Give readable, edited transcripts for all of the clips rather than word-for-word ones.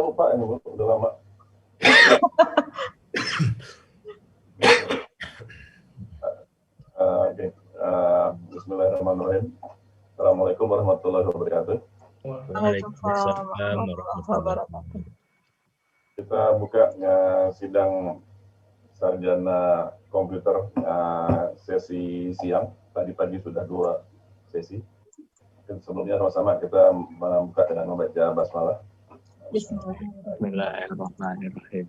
lupa ini Bu, udah lama. Oke. Bismillahirrahmanirrahim. Assalamualaikum warahmatullahi wabarakatuh. Waalaikumsalam warahmatullahi wabarakatuh. Kita buka sidang sarjana komputer sesi siang. Tadi pagi sudah 2 sesi. Dan sebelumnya sama-sama kita membuka dengan membaca basmalah. Bismillahirrahmanirrahim.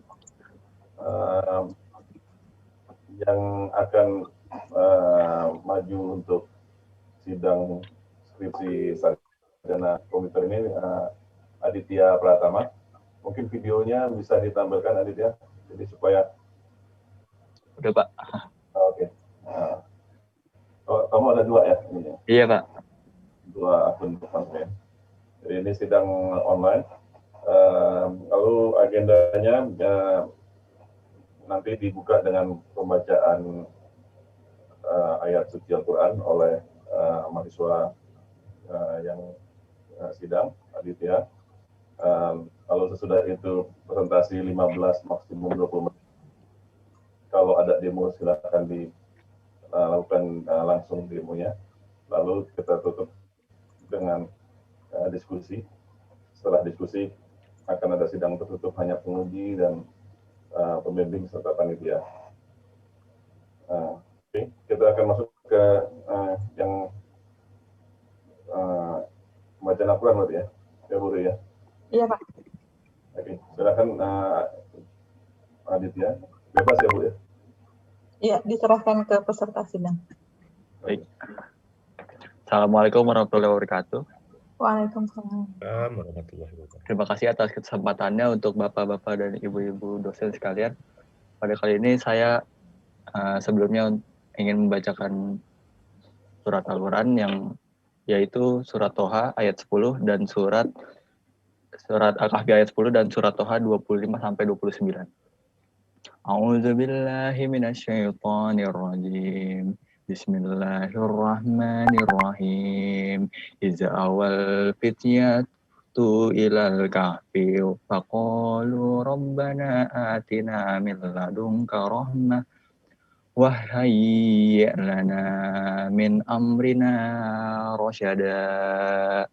Yang akan maju untuk sidang skripsi sarjana komputer ini Aditya Pratama. Mungkin videonya bisa ditampilkan Aditya, jadi supaya. Udah Pak. Oke. Kamu ada 2 ya? Ini. Iya Pak. 2 akun ya. Jadi ini sidang online. Lalu agendanya nanti dibuka dengan pembacaan ayat suci Al-Quran oleh mahasiswa yang sidang, Aditya. Lalu sesudah itu presentasi 15 maksimum 20 menit. Kalau ada demo silakan dilakukan langsung demonya. Lalu kita tutup dengan diskusi. Setelah diskusi akan ada sidang tertutup hanya penguji dan pembimbing serta panitia. Oke, kita akan masuk ke yang bacaan Al-Quran berarti ya, ya Bu ya. Iya Pak. Oke, silakan Aditya, bebas ya Bu ya. Iya, diserahkan ke peserta sidang. Baik. Assalamualaikum warahmatullahi wabarakatuh. Waalaikumsalam warahmatullahi wabarakatuh. Terima kasih atas kesempatannya untuk bapak-bapak dan ibu-ibu dosen sekalian. Pada kali ini saya sebelumnya ingin membacakan surat Al-Quran yang yaitu surat Toha ayat 10 dan surat Al-Kahfi ayat 10 dan surat Toha 25 sampai 29. A'udzubillahi minasyaitonir rajim. Bismillahirrahmanirrahim. Iza awal fityatu ilal kahfi faqalu rabbana atina min ladunka rahmah wa hayyi' lana min amrina rasyada.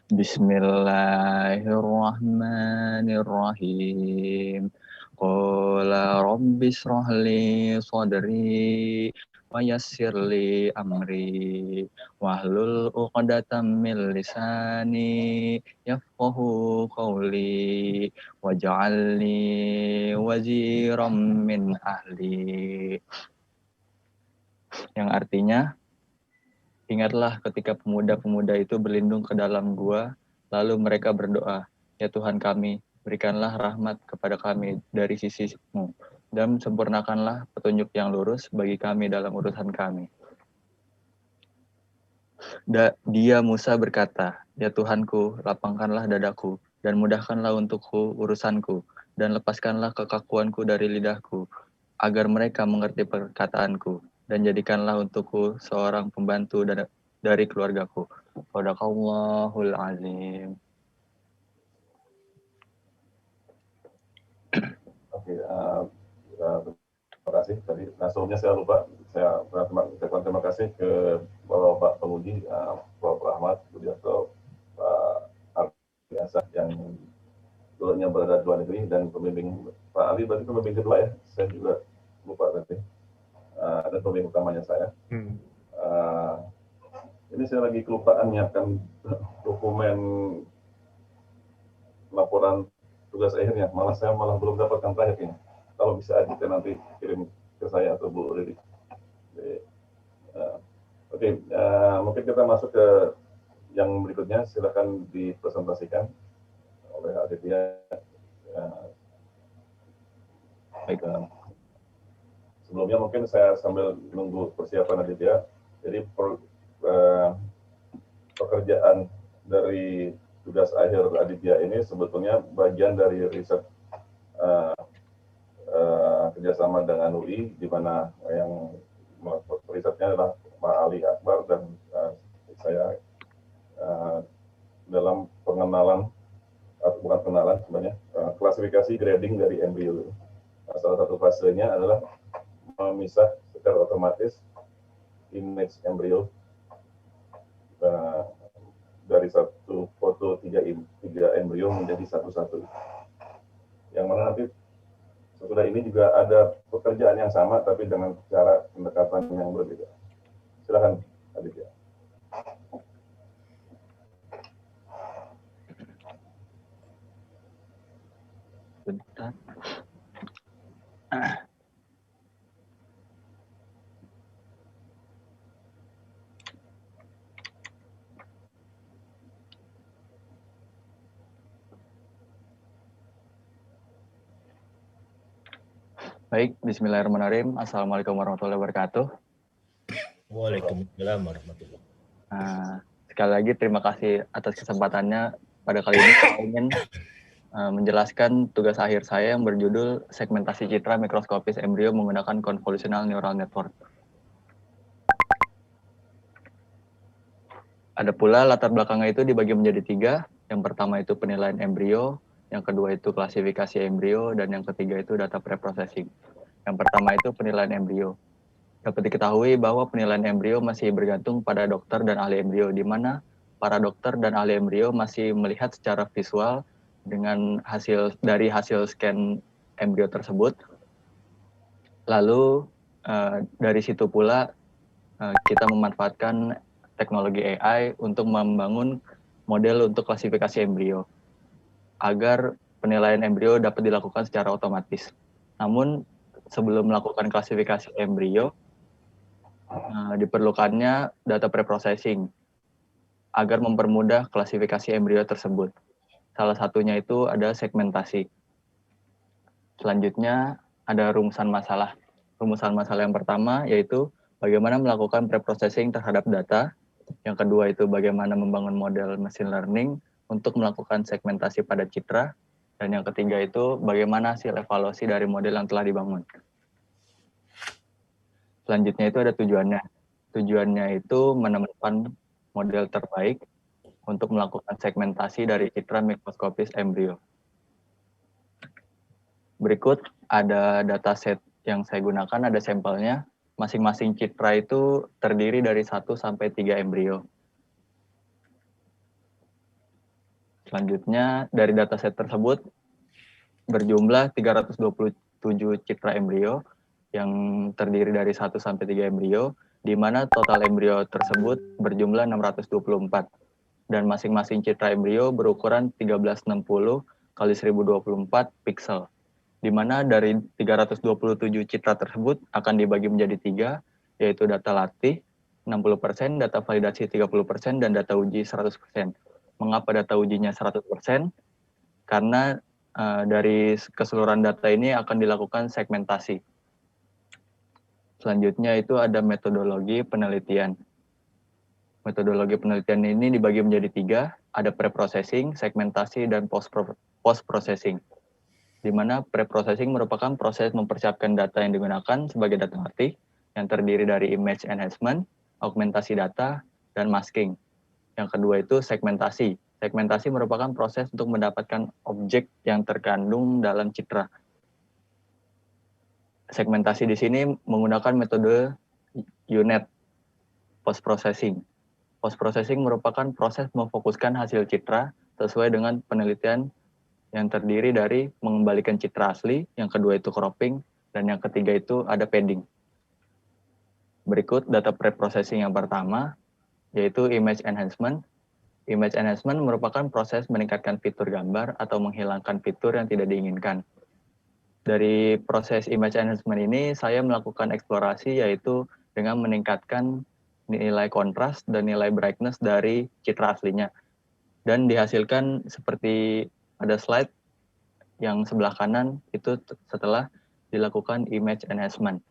Bismillahirrahmanirrahim. Qala rabbi shrah li sadri wa yassir li amri wahlul 'uqdatam min lisani yafqahu qawli waj'alni waziran min ahli. Yang artinya, ingatlah ketika pemuda-pemuda itu berlindung ke dalam gua, lalu mereka berdoa, ya Tuhan kami, berikanlah rahmat kepada kami dari sisi-Mu, dan sempurnakanlah petunjuk yang lurus bagi kami dalam urusan kami. Dia Musa berkata, ya Tuhanku, lapangkanlah dadaku, dan mudahkanlah untukku urusanku, dan lepaskanlah kekakuanku dari lidahku, agar mereka mengerti perkataanku, dan jadikanlah untukku seorang pembantu dari keluargaku. Shadaqallahul azim. Oke, terima kasih. Tadi sebelumnya saya lupa, saya ucapkan terima kasih ke Bapak penguji, Prof. Rahmat Budiarto, Pak Ardiasa yang dulunya berada di luar negeri, dan pembimbing Pak Ali, berarti pembimbing kedua ya, saya juga lupa tadi, dan pembimbing utamanya saya. Ini saya lagi kelupaan menyiapkan dokumen laporan tugas akhirnya, saya malah belum dapatkan terakhirnya. Kalau bisa kita nanti kirim ke saya atau Bu Riri. Oke, mungkin kita masuk ke yang berikutnya. Silakan dipresentasikan oleh Aditya. Baik. Sebelumnya mungkin saya sambil menunggu persiapan Aditya. Jadi pekerjaan dari tugas akhir Aditya ini sebetulnya bagian dari riset kerjasama dengan UI, di mana yang risetnya adalah Pak Ali Akbar dan saya dalam pengenalan bukan pengenalan sebenarnya, klasifikasi grading dari embrio. Nah, salah satu fasenya adalah memisah secara otomatis image embrio dari satu foto tiga embrio menjadi satu-satu. Yang mana nanti sesudah ini juga ada pekerjaan yang sama tapi dengan cara pendekatan yang berbeda. Silakan Aditya. Bentar. Baik, bismillahirrahmanirrahim. Assalamualaikum warahmatullahi wabarakatuh. Waalaikumsalam warahmatullahi wabarakatuh. Sekali lagi terima kasih atas kesempatannya. Pada kali ini saya ingin menjelaskan tugas akhir saya yang berjudul segmentasi citra mikroskopis embrio menggunakan convolutional neural network. Ada pula latar belakangnya itu dibagi menjadi 3. Yang pertama itu penilaian embrio, yang kedua itu klasifikasi embrio, dan yang ketiga itu data preprocessing. Yang pertama itu penilaian embrio. Dapat diketahui bahwa penilaian embrio masih bergantung pada dokter dan ahli embrio, di mana para dokter dan ahli embrio masih melihat secara visual dengan hasil scan embrio tersebut. Lalu dari situ pula kita memanfaatkan teknologi AI untuk membangun model untuk klasifikasi embrio agar penilaian embrio dapat dilakukan secara otomatis. Namun sebelum melakukan klasifikasi embrio, diperlukannya data preprocessing agar mempermudah klasifikasi embrio tersebut. Salah satunya itu ada segmentasi. Selanjutnya ada rumusan masalah. Rumusan masalah yang pertama yaitu bagaimana melakukan preprocessing terhadap data. Yang kedua itu bagaimana membangun model machine learning untuk melakukan segmentasi pada citra. Dan yang ketiga itu bagaimana hasil evaluasi dari model yang telah dibangun. Selanjutnya itu ada tujuannya. Tujuannya itu menemukan model terbaik untuk melakukan segmentasi dari citra mikroskopis embrio. Berikut ada dataset yang saya gunakan, ada sampelnya. Masing-masing citra itu terdiri dari 1 sampai 3 embrio. Selanjutnya dari dataset tersebut berjumlah 327 citra embrio yang terdiri dari 1 sampai 3 embrio, di mana total embrio tersebut berjumlah 624 dan masing-masing citra embrio berukuran 1360 kali 1024 piksel. Di mana dari 327 citra tersebut akan dibagi menjadi 3, yaitu data latih 60%, data validasi 30%, dan data uji 100%. Mengapa data ujinya 100%? Karena dari keseluruhan data ini akan dilakukan segmentasi. Selanjutnya itu ada metodologi penelitian. Metodologi penelitian ini dibagi menjadi 3, ada preprocessing, segmentasi, dan post-processing. Di mana preprocessing merupakan proses mempersiapkan data yang digunakan sebagai data latih yang terdiri dari image enhancement, augmentasi data, dan masking. Yang kedua itu segmentasi. Segmentasi merupakan proses untuk mendapatkan objek yang terkandung dalam citra. Segmentasi di sini menggunakan metode UNet, post-processing. Post-processing merupakan proses memfokuskan hasil citra sesuai dengan penelitian yang terdiri dari mengembalikan citra asli, yang kedua itu cropping, dan yang ketiga itu ada padding. Berikut data preprocessing yang pertama, yaitu image enhancement. Image enhancement merupakan proses meningkatkan fitur gambar atau menghilangkan fitur yang tidak diinginkan. Dari proses image enhancement ini, saya melakukan eksplorasi yaitu dengan meningkatkan nilai kontras dan nilai brightness dari citra aslinya. Dan dihasilkan seperti ada slide yang sebelah kanan itu setelah dilakukan image enhancement.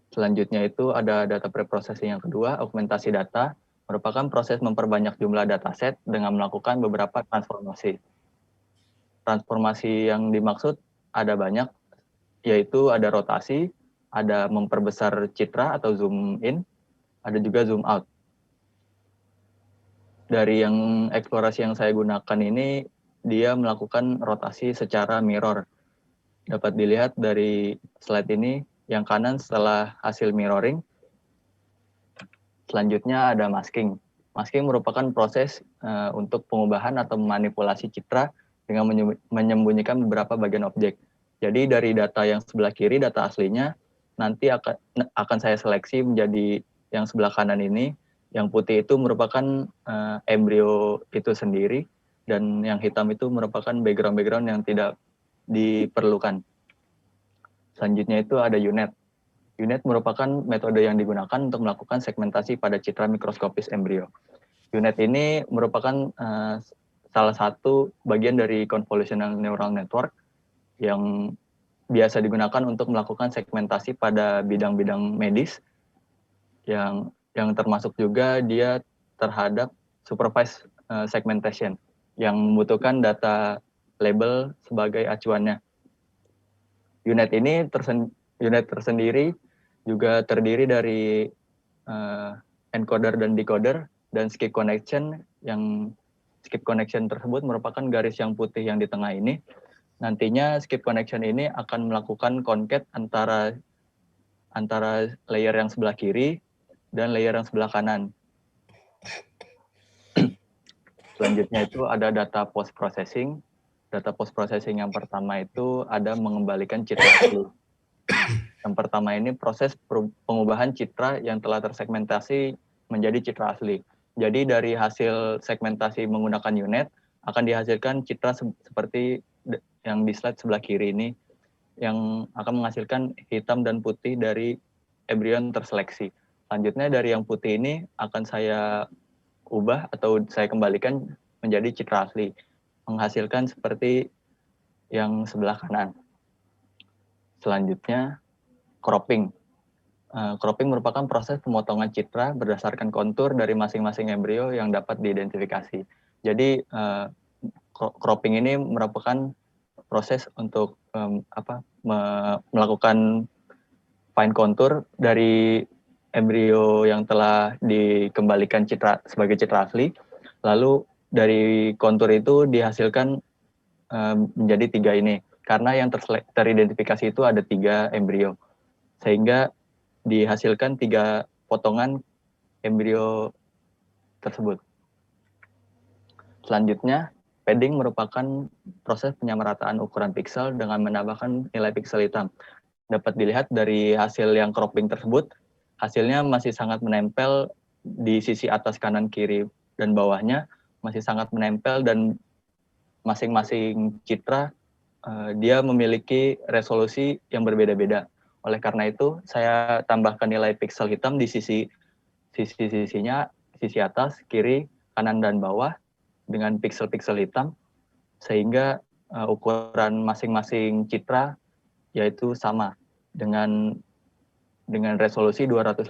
Selanjutnya itu ada data preprocessing yang kedua, augmentasi data, merupakan proses memperbanyak jumlah dataset dengan melakukan beberapa transformasi. Transformasi yang dimaksud ada banyak, yaitu ada rotasi, ada memperbesar citra atau zoom in, ada juga zoom out. dari yang eksplorasi yang saya gunakan ini, dia melakukan rotasi secara mirror. Dapat dilihat dari slide ini, yang kanan setelah hasil mirroring, selanjutnya ada masking. Masking merupakan proses untuk pengubahan atau memanipulasi citra dengan menyembunyikan beberapa bagian objek. Jadi dari data yang sebelah kiri, data aslinya, nanti akan saya seleksi menjadi yang sebelah kanan ini. Yang putih itu merupakan embrio itu sendiri, dan yang hitam itu merupakan background-background yang tidak diperlukan. Selanjutnya itu ada UNet. UNet merupakan metode yang digunakan untuk melakukan segmentasi pada citra mikroskopis embrio. UNet ini merupakan salah satu bagian dari convolutional neural network yang biasa digunakan untuk melakukan segmentasi pada bidang-bidang medis, yang termasuk juga dia terhadap supervised segmentation yang membutuhkan data label sebagai acuannya. UNet ini UNet tersendiri juga terdiri dari encoder dan decoder dan skip connection. Yang skip connection tersebut merupakan garis yang putih yang di tengah ini. Nantinya skip connection ini akan melakukan concat antara layer yang sebelah kiri dan layer yang sebelah kanan. Selanjutnya itu ada data post processing. Data post processing yang pertama itu ada mengembalikan citra asli. Yang pertama ini proses pengubahan citra yang telah tersegmentasi menjadi citra asli. Jadi dari hasil segmentasi menggunakan UNet akan dihasilkan citra seperti yang di slide sebelah kiri ini, yang akan menghasilkan hitam dan putih dari embrion terseleksi. Selanjutnya dari yang putih ini akan saya ubah atau saya kembalikan menjadi citra asli, menghasilkan seperti yang sebelah kanan. Selanjutnya cropping. Cropping merupakan proses pemotongan citra berdasarkan kontur dari masing-masing embrio yang dapat diidentifikasi. Jadi cropping ini merupakan proses untuk melakukan fine contour dari embrio yang telah dikembalikan sebagai citra asli. Lalu dari kontur itu dihasilkan menjadi 3 ini. Karena yang teridentifikasi itu ada 3 embrio. Sehingga dihasilkan 3 potongan embrio tersebut. Selanjutnya, padding merupakan proses penyamarataan ukuran piksel dengan menambahkan nilai piksel hitam. Dapat dilihat dari hasil yang cropping tersebut, hasilnya masih sangat menempel di sisi atas, kanan, kiri, dan bawahnya, masih sangat menempel, dan masing-masing citra dia memiliki resolusi yang berbeda-beda. Oleh karena itu, saya tambahkan nilai piksel hitam di sisi-sisinya, sisi atas, kiri, kanan, dan bawah, dengan piksel-piksel hitam, sehingga ukuran masing-masing citra yaitu sama dengan resolusi 256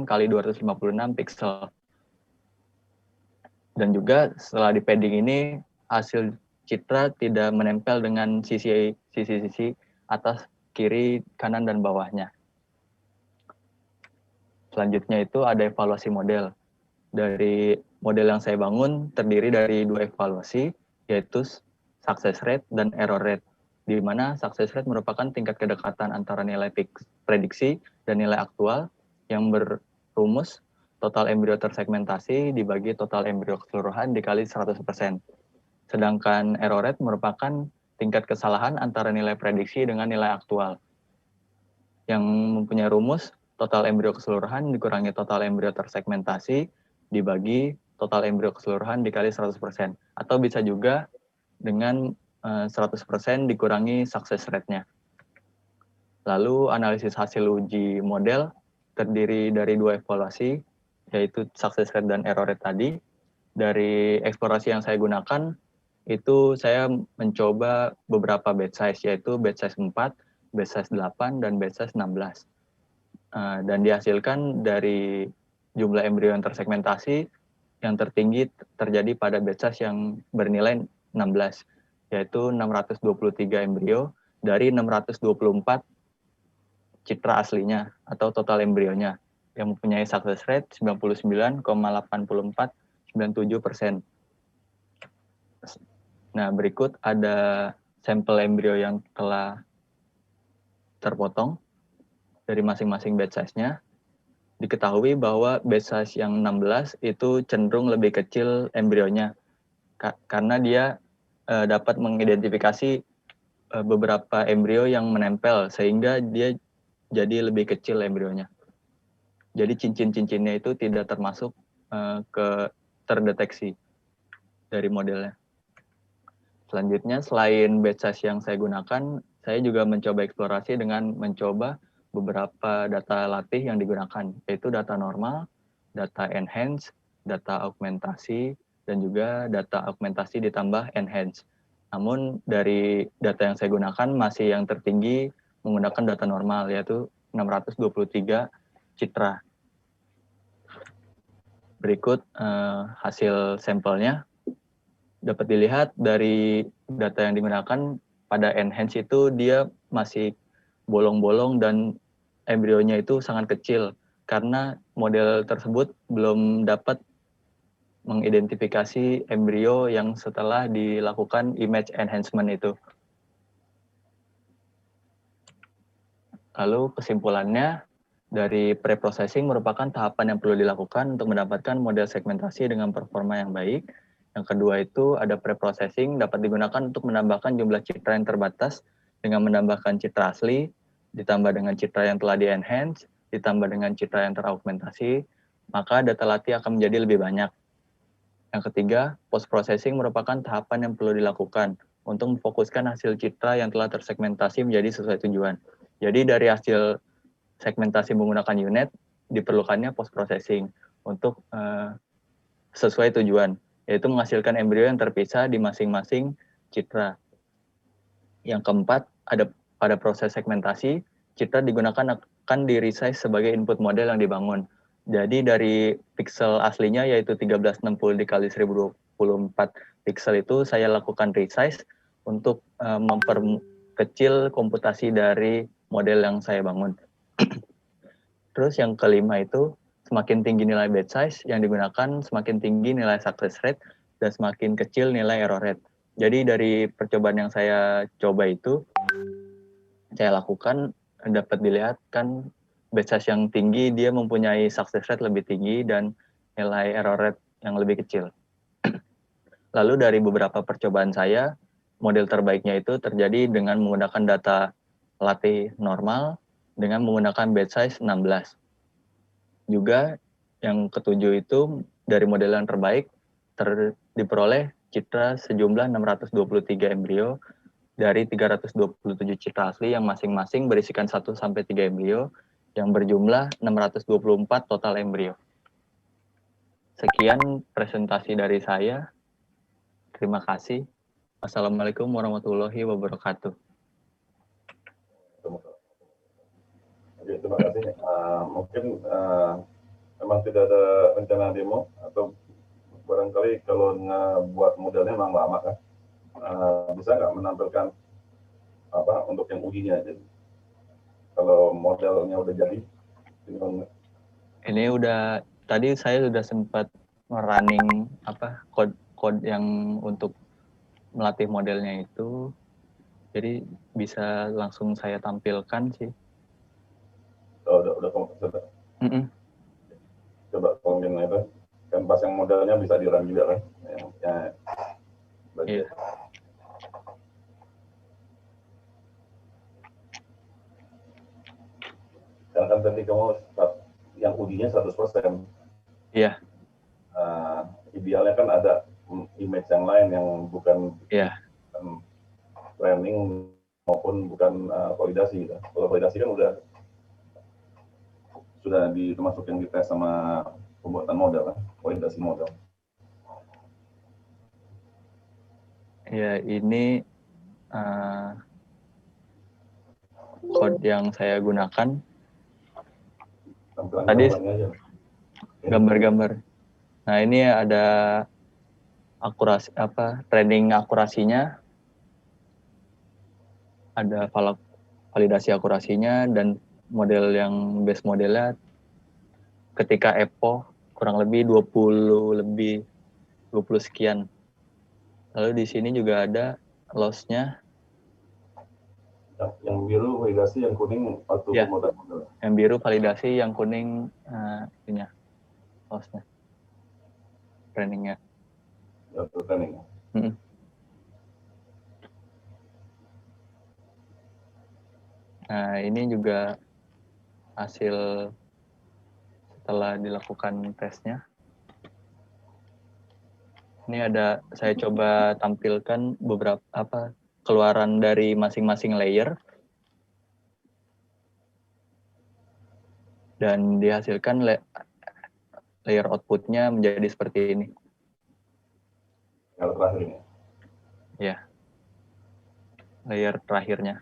kali 256 piksel. Dan juga setelah di padding ini, hasil citra tidak menempel dengan sisi-sisi atas, kiri, kanan, dan bawahnya. Selanjutnya itu ada evaluasi model. Dari model yang saya bangun terdiri dari 2 evaluasi, yaitu success rate dan error rate, di mana success rate merupakan tingkat kedekatan antara nilai prediksi dan nilai aktual yang berumus total embrio tersegmentasi dibagi total embrio keseluruhan dikali 100%. Sedangkan error rate merupakan tingkat kesalahan antara nilai prediksi dengan nilai aktual, yang mempunyai rumus total embrio keseluruhan dikurangi total embrio tersegmentasi dibagi total embrio keseluruhan dikali 100%. Atau bisa juga dengan 100% dikurangi success rate-nya. Lalu analisis hasil uji model terdiri dari 2 evaluasi, yaitu success rate dan error rate tadi. Dari eksplorasi yang saya gunakan, itu saya mencoba beberapa batch size, yaitu batch size 4, batch size 8, dan batch size 16. Dan dihasilkan dari jumlah embrio yang tersegmentasi yang tertinggi terjadi pada batch size yang bernilai 16, yaitu 623 embrio dari 624 citra aslinya atau total embrionya, yang mempunyai success rate 99,84 97%. Nah, berikut ada sampel embrio yang telah terpotong dari masing-masing batch size-nya. Diketahui bahwa batch size yang 16 itu cenderung lebih kecil embrionya karena dia dapat mengidentifikasi beberapa embrio yang menempel sehingga dia jadi lebih kecil embrionya. Jadi cincin-cincinnya itu tidak termasuk terdeteksi dari modelnya. Selanjutnya, selain batch size yang saya gunakan, saya juga mencoba eksplorasi dengan mencoba beberapa data latih yang digunakan, yaitu data normal, data enhance, data augmentasi, dan juga data augmentasi ditambah enhance. Namun dari data yang saya gunakan masih yang tertinggi menggunakan data normal, yaitu 623 citra. Berikut hasil sampelnya. Dapat dilihat dari data yang digunakan pada enhance itu dia masih bolong-bolong dan embrionya itu sangat kecil karena model tersebut belum dapat mengidentifikasi embrio yang setelah dilakukan image enhancement itu. Lalu kesimpulannya, dari pre-processing merupakan tahapan yang perlu dilakukan untuk mendapatkan model segmentasi dengan performa yang baik. Yang kedua itu ada pre-processing dapat digunakan untuk menambahkan jumlah citra yang terbatas dengan menambahkan citra asli, ditambah dengan citra yang telah di-enhance, ditambah dengan citra yang teraugmentasi, maka data latih akan menjadi lebih banyak. Yang ketiga, post-processing merupakan tahapan yang perlu dilakukan untuk memfokuskan hasil citra yang telah tersegmentasi menjadi sesuai tujuan. Jadi dari hasil segmentasi menggunakan UNet, diperlukannya post-processing untuk sesuai tujuan, yaitu menghasilkan embrio yang terpisah di masing-masing citra. Yang keempat, ada pada proses segmentasi, citra digunakan akan di-resize sebagai input model yang dibangun. Jadi dari pixel aslinya yaitu 1360 dikali 1024 pixel itu saya lakukan resize untuk memperkecil komputasi dari model yang saya bangun. Terus yang kelima itu semakin tinggi nilai batch size yang digunakan, semakin tinggi nilai success rate dan semakin kecil nilai error rate. Jadi dari percobaan yang saya coba itu, saya lakukan dapat dilihat kan batch size yang tinggi dia mempunyai success rate lebih tinggi dan nilai error rate yang lebih kecil. Lalu dari beberapa percobaan saya, model terbaiknya itu terjadi dengan menggunakan data latih normal dengan menggunakan batch size 16. Juga yang ketujuh itu dari model yang terbaik diperoleh citra sejumlah 623 embrio dari 327 citra asli yang masing-masing berisikan 1-3 embrio yang berjumlah 624 total embrio. Sekian presentasi dari saya. Terima kasih. Wassalamualaikum warahmatullahi wabarakatuh. Oke, terima kasih. Mungkin memang tidak ada rencana demo atau barangkali kalau buat modelnya memang lama kan, bisa nggak menampilkan apa untuk yang ujinya aja? Kalau modelnya udah jadi, ini udah tadi saya sudah sempat running kode yang untuk melatih modelnya itu, jadi bisa langsung saya tampilkan sih. Udah coba komen itu kan pas yang modelnya bisa di run juga kan Iya. Kan tadi kamu yang ujinya 100%. Iya. Idealnya kan ada image yang lain yang bukan training maupun bukan validasi. Kalau validasi kan sudah termasuk yang dites sama pembuatan model kan, validasi model. Ya, ini code yang saya gunakan. Tadi gambar-gambar. Nah, ini ada akurasi training akurasinya, ada validasi akurasinya dan model yang base modelnya ketika EPO kurang lebih 20 lebih 20 sekian. Lalu di sini juga ada loss-nya. Yang biru validasi, yang kuning auto Ya. modal. Yang biru validasi, yang kuning ininya, loss-nya. Training-nya. Auto training. Nah, ini juga hasil setelah dilakukan tesnya. Ini ada, saya coba tampilkan beberapa keluaran dari masing-masing layer. Dan dihasilkan layer output-nya menjadi seperti ini. Yang terakhir ini. Ya. Layer terakhirnya.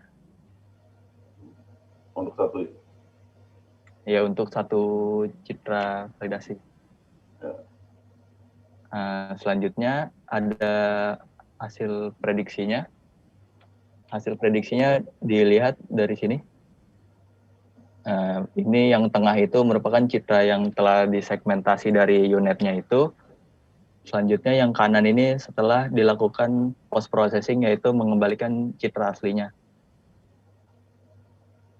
Untuk satu. Ya, untuk satu citra validasi. Ya. Selanjutnya ada hasil prediksinya. Hasil prediksinya dilihat dari sini. Ini yang tengah itu merupakan citra yang telah disegmentasi dari unitnya itu. Selanjutnya yang kanan ini setelah dilakukan post processing, yaitu mengembalikan citra aslinya.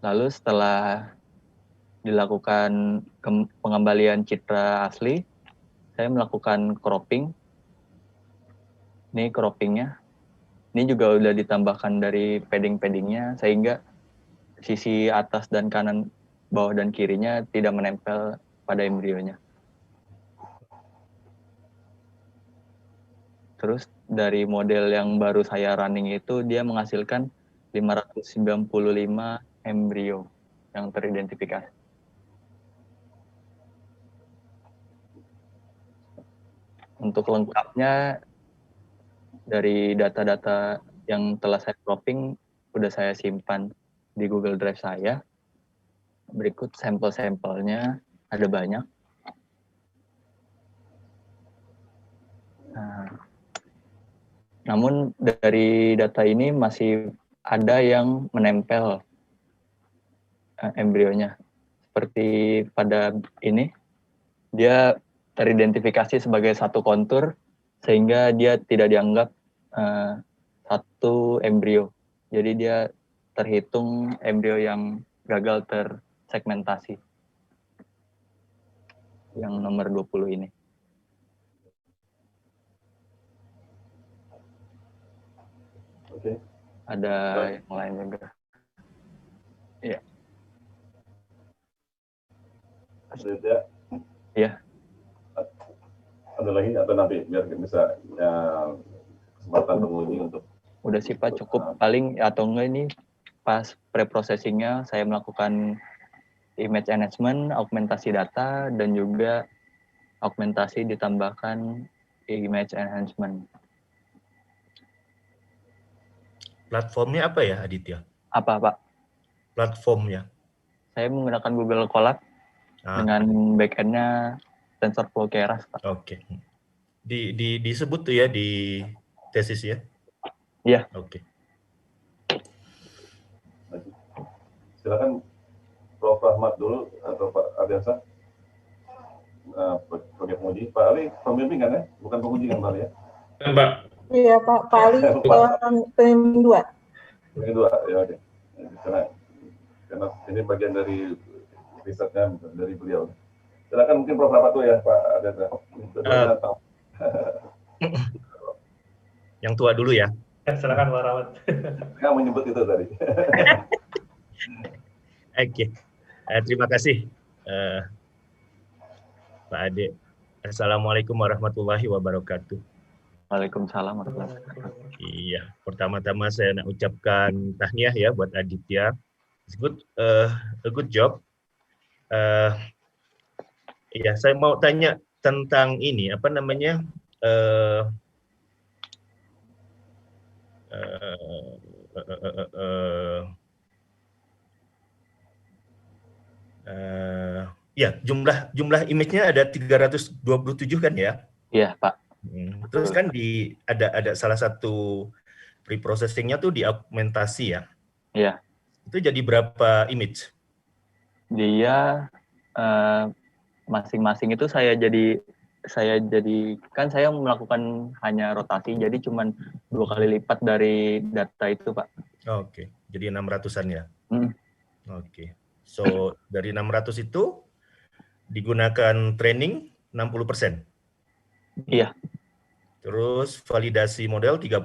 Lalu setelah dilakukan pengembalian citra asli, saya melakukan cropping. Ini croppingnya. Ini juga udah ditambahkan dari padding-paddingnya, sehingga sisi atas dan kanan, bawah dan kirinya tidak menempel pada embrionya. Terus dari model yang baru saya running itu, dia menghasilkan 595 embrio yang teridentifikasi. Untuk lengkapnya, dari data-data yang telah saya cropping, udah saya simpan di Google Drive saya. Berikut sampel-sampelnya, ada banyak. Namun dari data ini masih ada yang menempel embrionya. Seperti pada ini, dia teridentifikasi sebagai satu kontur, sehingga dia tidak dianggap satu embrio. Jadi dia terhitung embrio yang gagal tersegmentasi. Yang nomor 20 ini. Oke. Ada yang lain juga. Iya. Ada. Iya. Ada lagi atau nanti biar bisa kesempatan penguji untuk. Udah sih Pak, cukup. Paling atau enggak ini pas pre-processingnya saya melakukan image enhancement, augmentasi data, dan juga augmentasi ditambahkan image enhancement. Platformnya apa ya, Aditya? Apa Pak? Platformnya? Saya menggunakan Google Colab dengan backend-nya TensorFlow Keras, Pak. Oke. Disebut tuh ya di tesis ya? Iya. Oke. Silakan Prof. Rahmat dulu atau Pak Ardiansa sebagai penguji. Pak Ali pembimbing kan ya? Bukan penguji kan Pak Ali ya? Mbak. Iya Pak Ali pembimbing 2. Pembimbing 2, ya oke. Karena ini bagian dari risetnya dari beliau. Silakan mungkin Prof. Rahmat tuh ya Pak Ardiansa. Yang tua dulu ya. Silakan Pak Rahmat. Saya menyebut itu tadi. Oke. Terima kasih Pak Ade. Assalamualaikum warahmatullahi wabarakatuh. Waalaikumsalam warahmatullahi wabarakatuh. Iya, pertama-tama saya nak ucapkan tahniah ya buat Aditya. It's good, a good job. Iya, saya mau tanya tentang ini, apa namanya? Ya, jumlah image-nya ada 327 kan ya? Iya, Pak. Terus kan ada salah satu pre-processing-nya tuh diaugmentasi ya? Iya. Itu jadi berapa image? Dia masing-masing itu saya jadi saya jadi, kan saya melakukan hanya rotasi, jadi cuman 2 kali lipat dari data itu, Pak. Oke, jadi 600-an ya. Hmm. Oke. So, dari 600 itu digunakan training 60%. Iya. Terus validasi model 30%.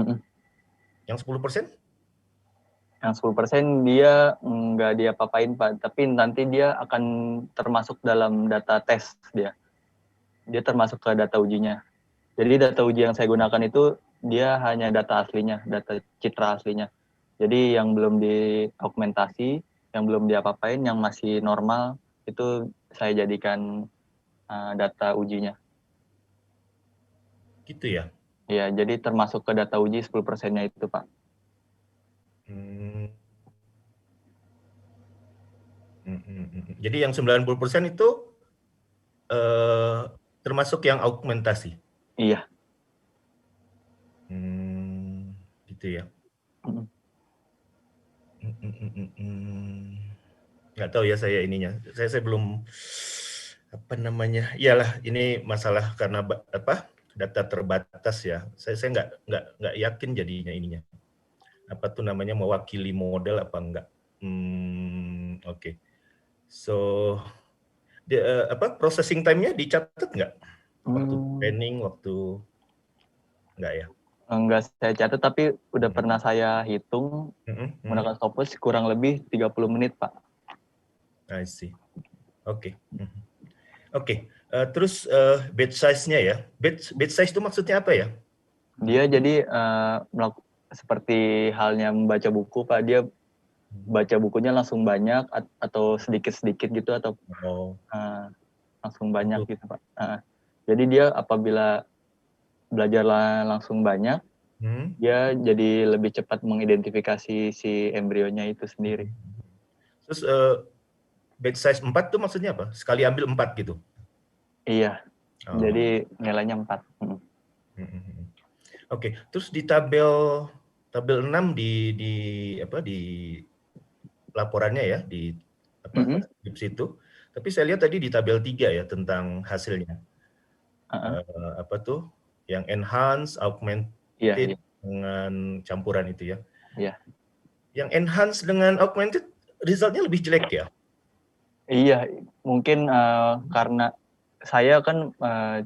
Mm-mm. Yang 10%? Yang 10% dia nggak dia papain, Pak, tapi nanti dia akan termasuk dalam data tes dia. Dia termasuk ke data ujinya. Jadi data uji yang saya gunakan itu dia hanya data aslinya, data citra aslinya. Jadi yang belum diaugmentasi, yang belum diapa-apain, yang masih normal itu saya jadikan data ujinya. Gitu ya? Ya, jadi termasuk ke data uji 10%-nya itu, Pak. Jadi yang 90% itu termasuk yang augmentasi? Iya. Gitu ya. Nggak tahu ya saya ininya. Saya belum apa namanya. Iyalah ini masalah karena data terbatas ya. Saya nggak yakin jadinya ininya. Apa tuh namanya mewakili model apa enggak. Oke. So processing time-nya dicatat nggak? Waktu training, waktu enggak ya? Enggak saya catat, tapi udah pernah saya hitung menggunakan Scopus kurang lebih 30 menit, Pak. I see. Oke. Oke. Terus batch size-nya ya. Batch size itu maksudnya apa ya? Dia jadi seperti halnya membaca buku, Pak. Dia baca bukunya langsung banyak atau sedikit-sedikit gitu, atau langsung banyak gitu, Pak. Jadi dia apabila belajar langsung banyak, dia jadi lebih cepat mengidentifikasi si embrionya itu sendiri. Terus batch size 4 itu maksudnya apa? Sekali ambil 4 gitu? Iya, jadi nilainya 4. Oke, terus di tabel 6 di laporannya ya, di situ. Tapi saya lihat tadi di tabel 3 ya tentang hasilnya. Apa tuh? Yang enhance, augmented dengan campuran itu ya. Iya. Yang enhance dengan augmented resultnya lebih jelek ya? Iya, mungkin karena saya kan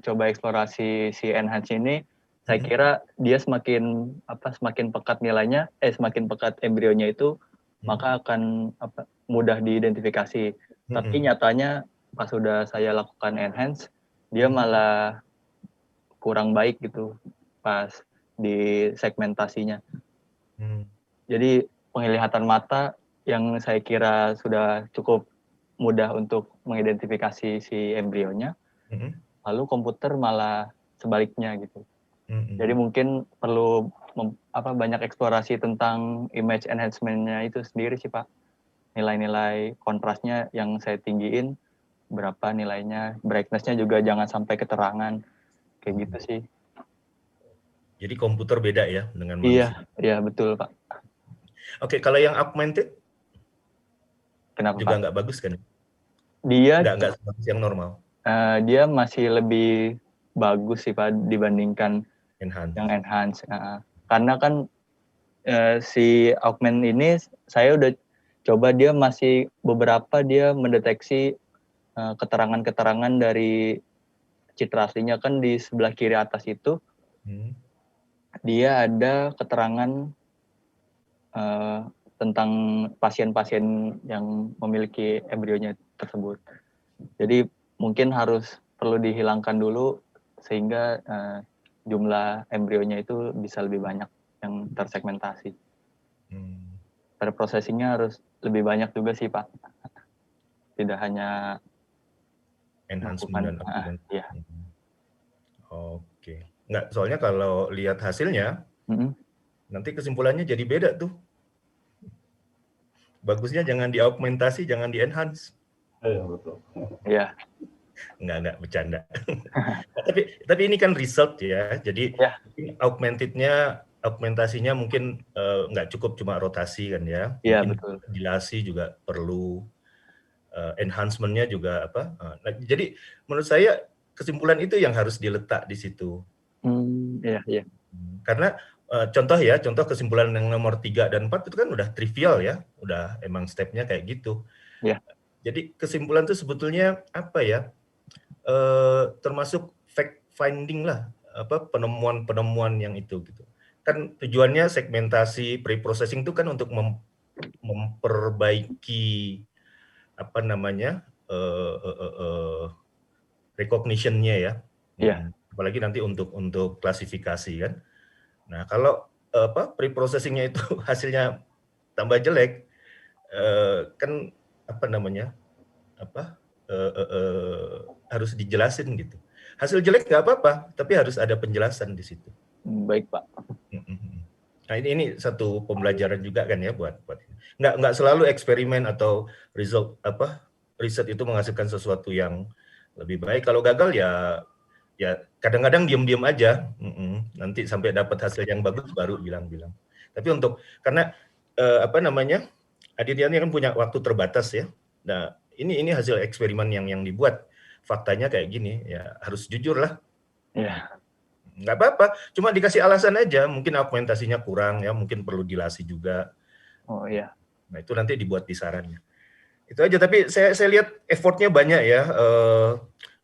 coba eksplorasi si enhance ini, saya kira dia semakin pekat nilainya, semakin pekat embrionya itu, maka akan mudah diidentifikasi. Tapi nyatanya pas sudah saya lakukan enhance, dia malah kurang baik gitu pas di segmentasinya. Jadi penglihatan mata yang saya kira sudah cukup mudah untuk mengidentifikasi si embrionya, lalu komputer malah sebaliknya gitu. Jadi mungkin perlu banyak eksplorasi tentang image enhancement-nya itu sendiri sih, Pak. Nilai-nilai kontrasnya yang saya tinggiin, berapa nilainya, brightness-nya juga jangan sampai keterangan, kayak gitu sih. Jadi komputer beda ya dengan manusia? Iya betul, Pak. Oke, kalau yang augmented? Kenapa, juga Pak? Nggak bagus kan? Dia nggak seperti yang normal? Dia masih lebih bagus sih, Pak, dibandingkan yang enhance. Karena kan si augment ini saya udah coba, dia masih beberapa dia mendeteksi keterangan-keterangan dari citra aslinya. Kan di sebelah kiri atas itu dia ada keterangan tentang pasien-pasien yang memiliki embrionya tersebut. Jadi mungkin perlu dihilangkan dulu sehingga jumlah embrionya itu bisa lebih banyak yang tersegmentasi. Preprocessingnya harus lebih banyak juga sih, Pak. Tidak hanya enhancement dan augmented. Iya. Oke. Nggak, soalnya kalau lihat hasilnya, nanti kesimpulannya jadi beda tuh. Bagusnya jangan di-augmentasi, jangan di-enhance. Iya, betul. Iya. Nggak bercanda. tapi ini kan result ya, jadi augmentasinya mungkin nggak cukup cuma rotasi kan ya. Iya, mungkin betul. dilasi juga perlu, enhancement-nya juga apa. Nah, jadi menurut saya kesimpulan itu yang harus diletak di situ. Iya, iya. Karena contoh kesimpulan yang nomor 3 dan 4 itu kan udah trivial ya, udah emang stepnya kayak gitu. Iya. Jadi kesimpulan itu sebetulnya apa ya, termasuk fact finding lah, penemuan-penemuan yang itu gitu. Kan tujuannya segmentasi pre-processing itu kan untuk memperbaiki recognition-nya ya. Iya. Apalagi nanti untuk klasifikasi kan. Nah, kalau pre-processing-nya itu hasilnya tambah jelek, kan harus dijelasin gitu. Hasil jelek nggak apa-apa, tapi harus ada penjelasan di situ. Baik, Pak. Nah, ini satu pembelajaran juga kan ya buat nggak selalu eksperimen atau riset itu menghasilkan sesuatu yang lebih baik. Kalau gagal ya kadang-kadang diam-diam aja, nanti sampai dapat hasil yang bagus baru bilang-bilang. Tapi karena Aditya ini kan punya waktu terbatas ya. Nah, ini hasil eksperimen yang dibuat, faktanya kayak gini, ya harus jujur lah. Iya. Nggak apa-apa, cuma dikasih alasan aja, mungkin argumentasinya kurang ya, mungkin perlu dilasi juga. Oh iya. Nah, itu nanti dibuat di sarannya. Itu aja, tapi saya lihat effortnya banyak ya.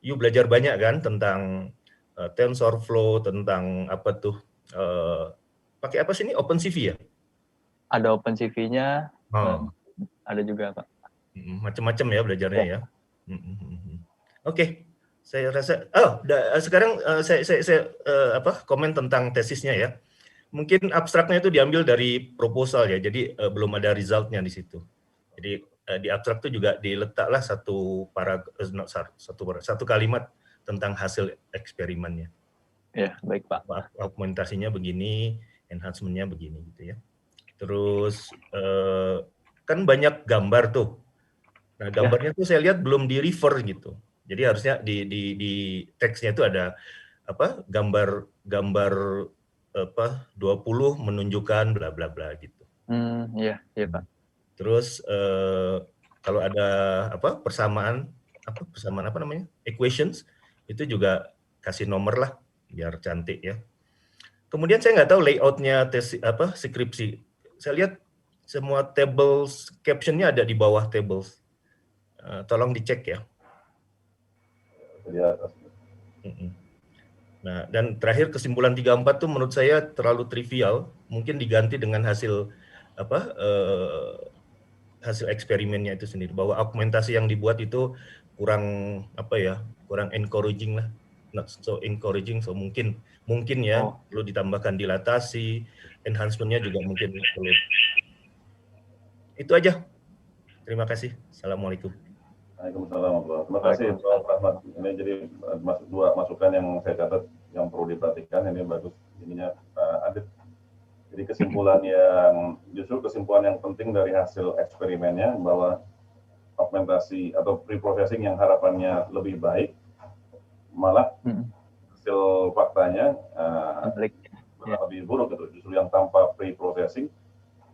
You belajar banyak kan tentang TensorFlow, tentang pakai apa sih ini? OpenCV ya? Ada OpenCV-nya, ada juga, Pak. Macam-macam ya belajarnya ya. Oke. Saya rasa, sekarang saya komen tentang tesisnya ya. Mungkin abstraknya itu diambil dari proposal ya, jadi belum ada resultnya di situ. Jadi di abstrak itu juga diletaklah satu kalimat tentang hasil eksperimennya. Ya, baik Pak. Argumentasinya begini, enhancement-nya begini gitu ya. Terus kan banyak gambar tuh. Nah gambarnya tuh saya lihat belum di refer gitu. Jadi harusnya di teksnya itu ada gambar 20 menunjukkan bla bla bla gitu. Iya Pak. Terus kalau ada persamaan equations itu juga kasih nomor lah biar cantik ya. Kemudian saya nggak tahu layoutnya skripsi. Saya lihat semua tables captionnya ada di bawah tables. Tolong dicek ya. Nah, dan terakhir kesimpulan 34 tuh menurut saya terlalu trivial, mungkin diganti dengan hasil hasil eksperimennya itu sendiri, bahwa argumentasi yang dibuat itu kurang kurang encouraging lah, not so encouraging, so mungkin ya perlu ditambahkan dilatasi, enhancement-nya juga mungkin perlu. Itu aja. Terima kasih. Assalamualaikum. Waalaikumsalam. Terima kasih Pak Rahmat. Ini jadi dua masukan yang saya catat yang perlu diperhatikan. Ini bagus ininya Adit. Jadi kesimpulan yang penting dari hasil eksperimennya bahwa augmentasi atau pre-processing yang harapannya lebih baik, malah hasil faktanya lebih buruk gitu. Justru yang tanpa pre-processing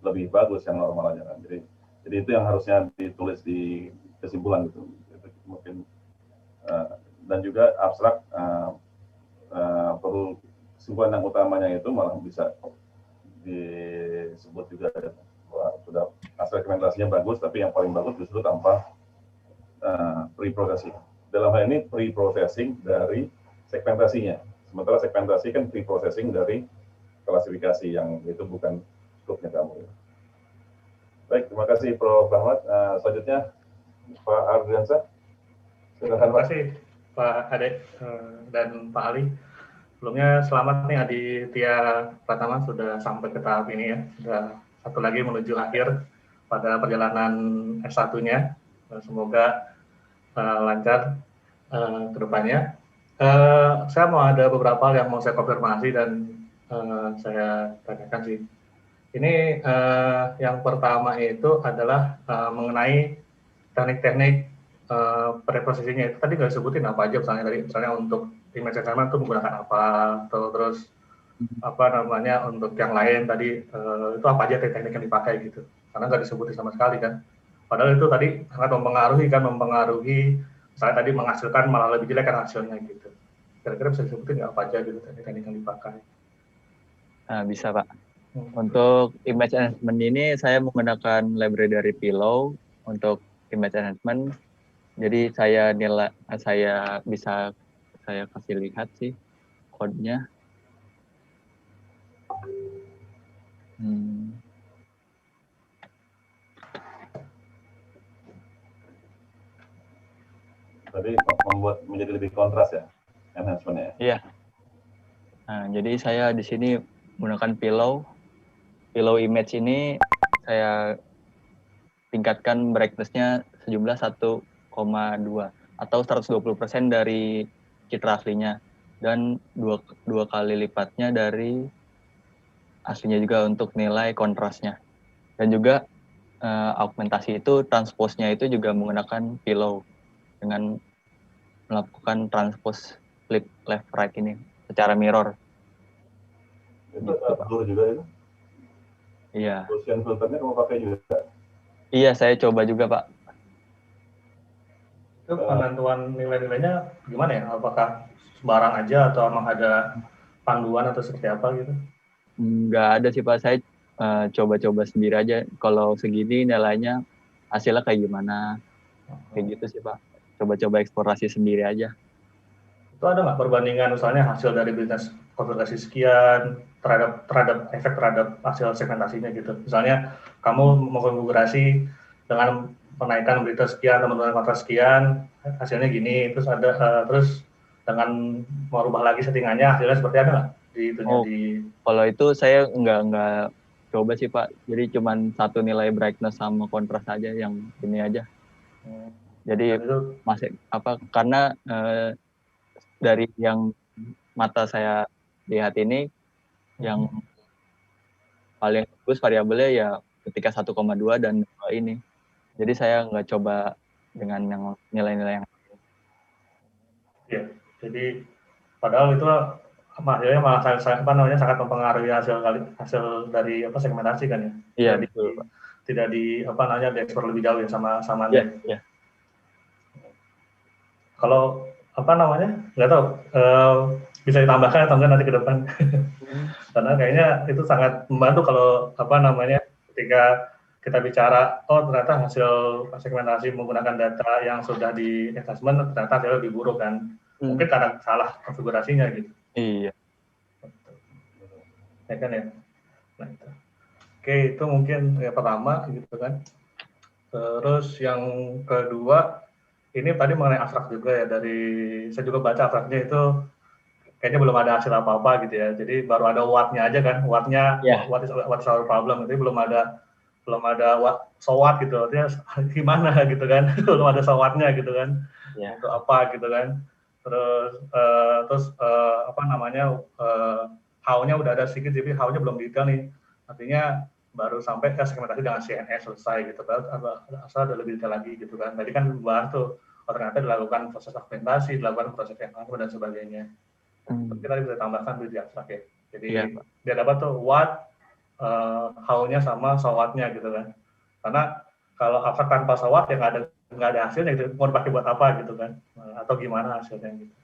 lebih bagus yang normal aja kan. Jadi itu yang harusnya ditulis di kesimpulan gitu. Mungkin dan juga abstrak perlu kesimpulan yang utamanya itu malah bisa disebut juga bahwa sudah hasil eksperimentasinya bagus, tapi yang paling bagus justru tanpa pre-processing. Dalam hal ini pre-processing dari segmentasinya, sementara segmentasi kan pre-processing dari klasifikasi yang itu bukan skopnya kamu. Baik, terima kasih Prof. Rahmat. Selanjutnya Pak Ardiansa. Terima kasih Pak Ade dan Pak Ali. Sebelumnya selamat nih Aditya Pratama sudah sampai ke tahap ini ya. Sudah satu lagi menuju akhir pada perjalanan S1-nya. Semoga lancar ke depannya. Saya mau ada beberapa hal yang mau saya konfirmasi dan saya tanyakan sih. Ini yang pertama itu adalah mengenai teknik-teknik pre-processing-nya. Itu tadi nggak disebutin apa aja, misalnya untuk image enhancement itu menggunakan apa, terus untuk yang lain tadi itu apa aja teknik yang dipakai gitu, karena nggak disebutin sama sekali kan. Padahal itu tadi sangat mempengaruhi misalnya tadi menghasilkan malah lebih jelek kan hasilnya gitu. Kira-kira bisa disebutin nggak apa aja gitu teknik yang dipakai? Nah, bisa Pak. Untuk image enhancement ini saya menggunakan library dari Pillow untuk image enhancement. Jadi saya bisa saya kasih lihat sih kodenya. Tadi membuat menjadi lebih kontras ya enhancement-nya. Iya. Nah, jadi saya di sini menggunakan Pillow image ini saya tingkatkan brightness-nya sejumlah 1,2 atau 120% dari citra aslinya dan dua kali lipatnya dari aslinya juga untuk nilai kontrasnya. Dan juga augmentasi itu transpose-nya itu juga menggunakan Pillow dengan melakukan transpose flip left right ini secara mirror. Itu blur juga itu? Iya. Gaussian filternya kamu pakai juga? Iya, saya coba juga, Pak. Itu penentuan nilai-nilainya gimana ya? Apakah sembarang aja atau emang ada panduan atau seperti apa gitu? Nggak ada sih, Pak. Saya coba-coba sendiri aja. Kalau segini nilainya hasilnya kayak gimana? Kayak gitu sih, Pak. Coba-coba eksplorasi sendiri aja. Itu ada nggak perbandingan misalnya hasil dari bisnis konfigurasi sekian terhadap efek terhadap hasil segmentasinya gitu. Misalnya kamu mengkonfigurasi dengan menaikkan berita sekian, menurunkan kontras sekian, hasilnya gini. Terus terus dengan merubah lagi settingannya hasilnya seperti apa nggak? Kalau itu saya nggak coba sih Pak. Jadi cuman satu nilai brightness sama kontras aja yang ini aja. Jadi masih karena dari yang mata saya lihat ini yang paling bagus variabelnya ya ketika 1,2 dan 2 ini. Jadi saya nggak coba dengan yang nilai-nilai yang lain. Ya, jadi padahal itu hasilnya malah sangat mempengaruhi hasil dari segmentasi kan ya. Iya, betul, Pak. Tidak diekspor lebih jauh ya sama Iya. Kalau nggak tahu bisa ditambahkan atau enggak nanti ke depan. Karena kayaknya itu sangat membantu kalau ketika kita bicara ternyata hasil segmentasi menggunakan data yang sudah di assessment ternyata hasilnya lebih buruk kan. Mungkin karena salah konfigurasinya gitu. Iya. Ya kan ya. Nah, itu. Oke, itu mungkin yang pertama gitu kan. Terus yang kedua ini tadi mengenai abstrak juga ya, saya juga baca abstraknya itu kayaknya belum ada hasil apa-apa gitu ya. Jadi baru ada watt-nya aja kan, watt-nya what is our problem, jadi belum ada so what gitu, artinya gimana gitu kan, belum ada so what-nya gitu kan, untuk apa gitu kan. Terus how-nya udah ada sedikit, tapi how-nya belum detail nih, artinya baru sampai ke segmentasi dengan CNS selesai gitu kan, asal ada lebih detail lagi gitu kan. Tadi kan bahas tuh, ternyata dilakukan proses augmentasi, dilakukan proses enhancement dan sebagainya. Kita bisa tambahkan di abstrak ya. Jadi dia dapat tuh what, how-nya sama so what-nya gitu kan. Karena kalau abstrak tanpa so what ya nggak ada hasilnya gitu, mau dipakai buat apa gitu kan, atau gimana hasilnya gitu.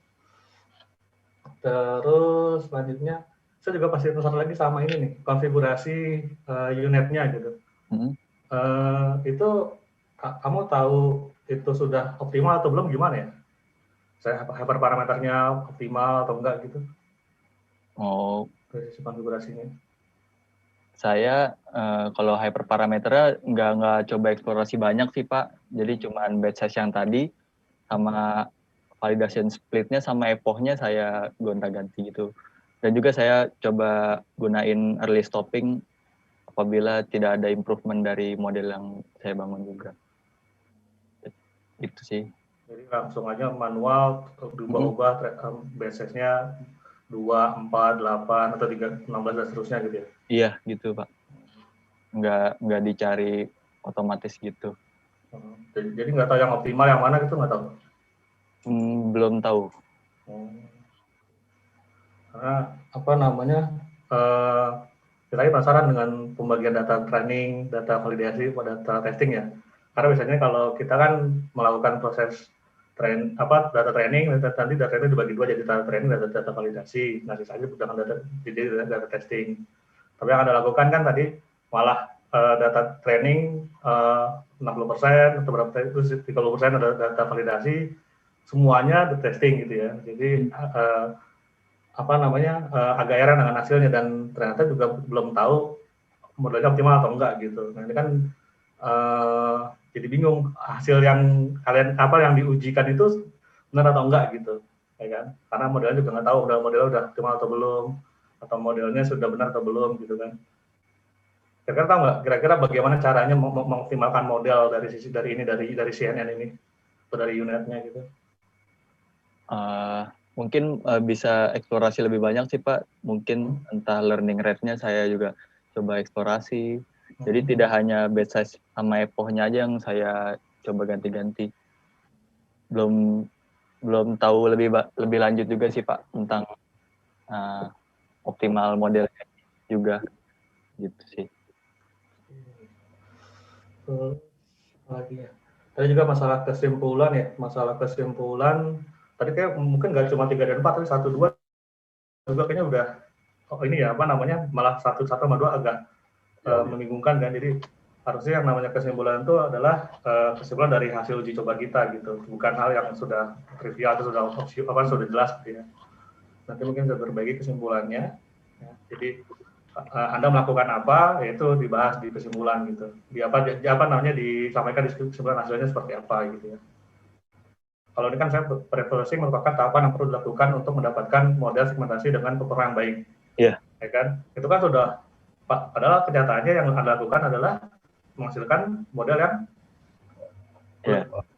Terus selanjutnya saya juga pasti terus lagi sama ini nih, konfigurasi unitnya gitu. Itu kamu tahu itu sudah optimal atau belum, gimana ya? Saya hyperparameternya optimal atau enggak gitu? Dari konfigurasinya. Saya kalau hyperparameternya nggak coba eksplorasi banyak sih Pak. Jadi cuman batch size yang tadi sama validation splitnya sama epochnya saya gonta-ganti gitu. Dan juga saya coba gunain early stopping apabila tidak ada improvement dari model yang saya bangun juga. Itu sih. Jadi langsung aja manual diubah-ubah batch size-nya 2, 4, 8 atau 3, 16 dan seterusnya gitu ya? Iya gitu Pak. Nggak dicari otomatis gitu. Jadi nggak tahu yang optimal yang mana gitu, nggak tahu? Belum tahu. Karena kita penasaran dengan pembagian data training, data validasi, data testing ya. Karena biasanya kalau kita kan melakukan proses data training, nanti data training dibagi dua jadi data training dan data validasi. Nah, sisanya dengan data testing. Tapi yang Anda lakukan kan tadi malah data training 60% atau berapa itu 30% ada data validasi, semuanya data testing gitu ya. Jadi agak heran dengan hasilnya dan ternyata juga belum tahu modelnya optimal atau enggak gitu. Nah, ini kan jadi bingung hasil yang yang diujikan itu benar atau enggak gitu, ya kan? Karena modelnya juga nggak tahu modelnya udah optimal atau belum, atau modelnya sudah benar atau belum gitu kan. Kira-kira tahu nggak kira-kira bagaimana caranya mengoptimalkan model dari CNN ini atau dari unitnya gitu? Mungkin bisa eksplorasi lebih banyak sih Pak. Mungkin entah learning rate-nya saya juga coba eksplorasi. Jadi tidak hanya batch size sama epochnya aja yang saya coba ganti-ganti. Belum tahu lebih lanjut juga sih Pak tentang optimal modelnya juga gitu sih. Lagi ya. Tadi juga masalah kesimpulan ya, tadi kayak mungkin nggak cuma 3 dan 4, tapi 1, 2 juga kayaknya udah malah 1 sama 2 agak membingungkan kan. Jadi harusnya yang namanya kesimpulan itu adalah kesimpulan dari hasil uji coba kita gitu, bukan hal yang sudah trivial atau sudah jelas gitu ya. Nanti mungkin bisa berbagi kesimpulannya ya. Jadi Anda melakukan apa, yaitu dibahas di kesimpulan gitu. Disampaikan di kesimpulan hasilnya seperti apa gitu ya. Kalau ini kan saya pre-processing merupakan tahapan yang perlu dilakukan untuk mendapatkan model segmentasi dengan performa yang baik. Iya. Ya kan? Itu kan sudah, padahal kenyataannya yang Anda lakukan adalah menghasilkan model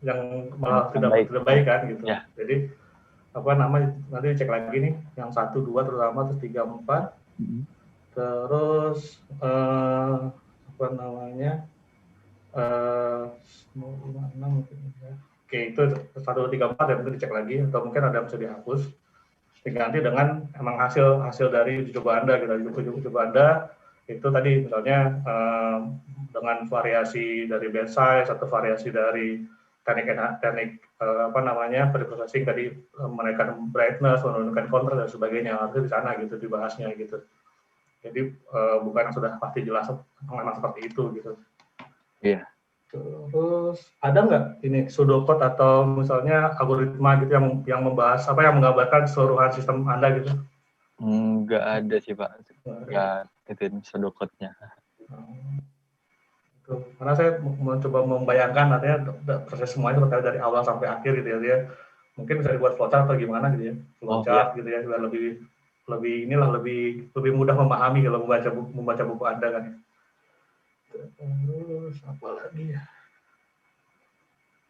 yang malah tidak baik kan gitu. Yeah. Jadi nanti cek lagi nih yang 1, 2 terutama, terus 3, 4. Terus 5, 6 mungkin ya. Oke, itu 1, 2, 3, 4 ya, mungkin dicek lagi atau mungkin ada yang bisa dihapus. Diganti dengan emang hasil dari uji coba Anda gitu. Uji coba Anda itu tadi misalnya dengan variasi dari batch size atau variasi dari teknik pre-processing tadi, menaikkan brightness, menurunkan contrast dan sebagainya, harusnya di sana gitu dibahasnya gitu. Jadi bukan yang sudah pasti jelas memang seperti itu gitu. Iya. Terus ada nggak ini pseudocode atau misalnya algoritma gitu yang membahas yang menggambarkan keseluruhan sistem Anda gitu? Nggak ada sih Pak. Nggak ituin pseudocode-nya. Karena saya mencoba membayangkan artinya proses semuanya dari awal sampai akhir gitu ya. Mungkin bisa dibuat flowchart atau gimana gitu ya. Flowchart gitu ya, sudah lebih mudah memahami kalau membaca buku Anda kan. Terus apa lagi ya?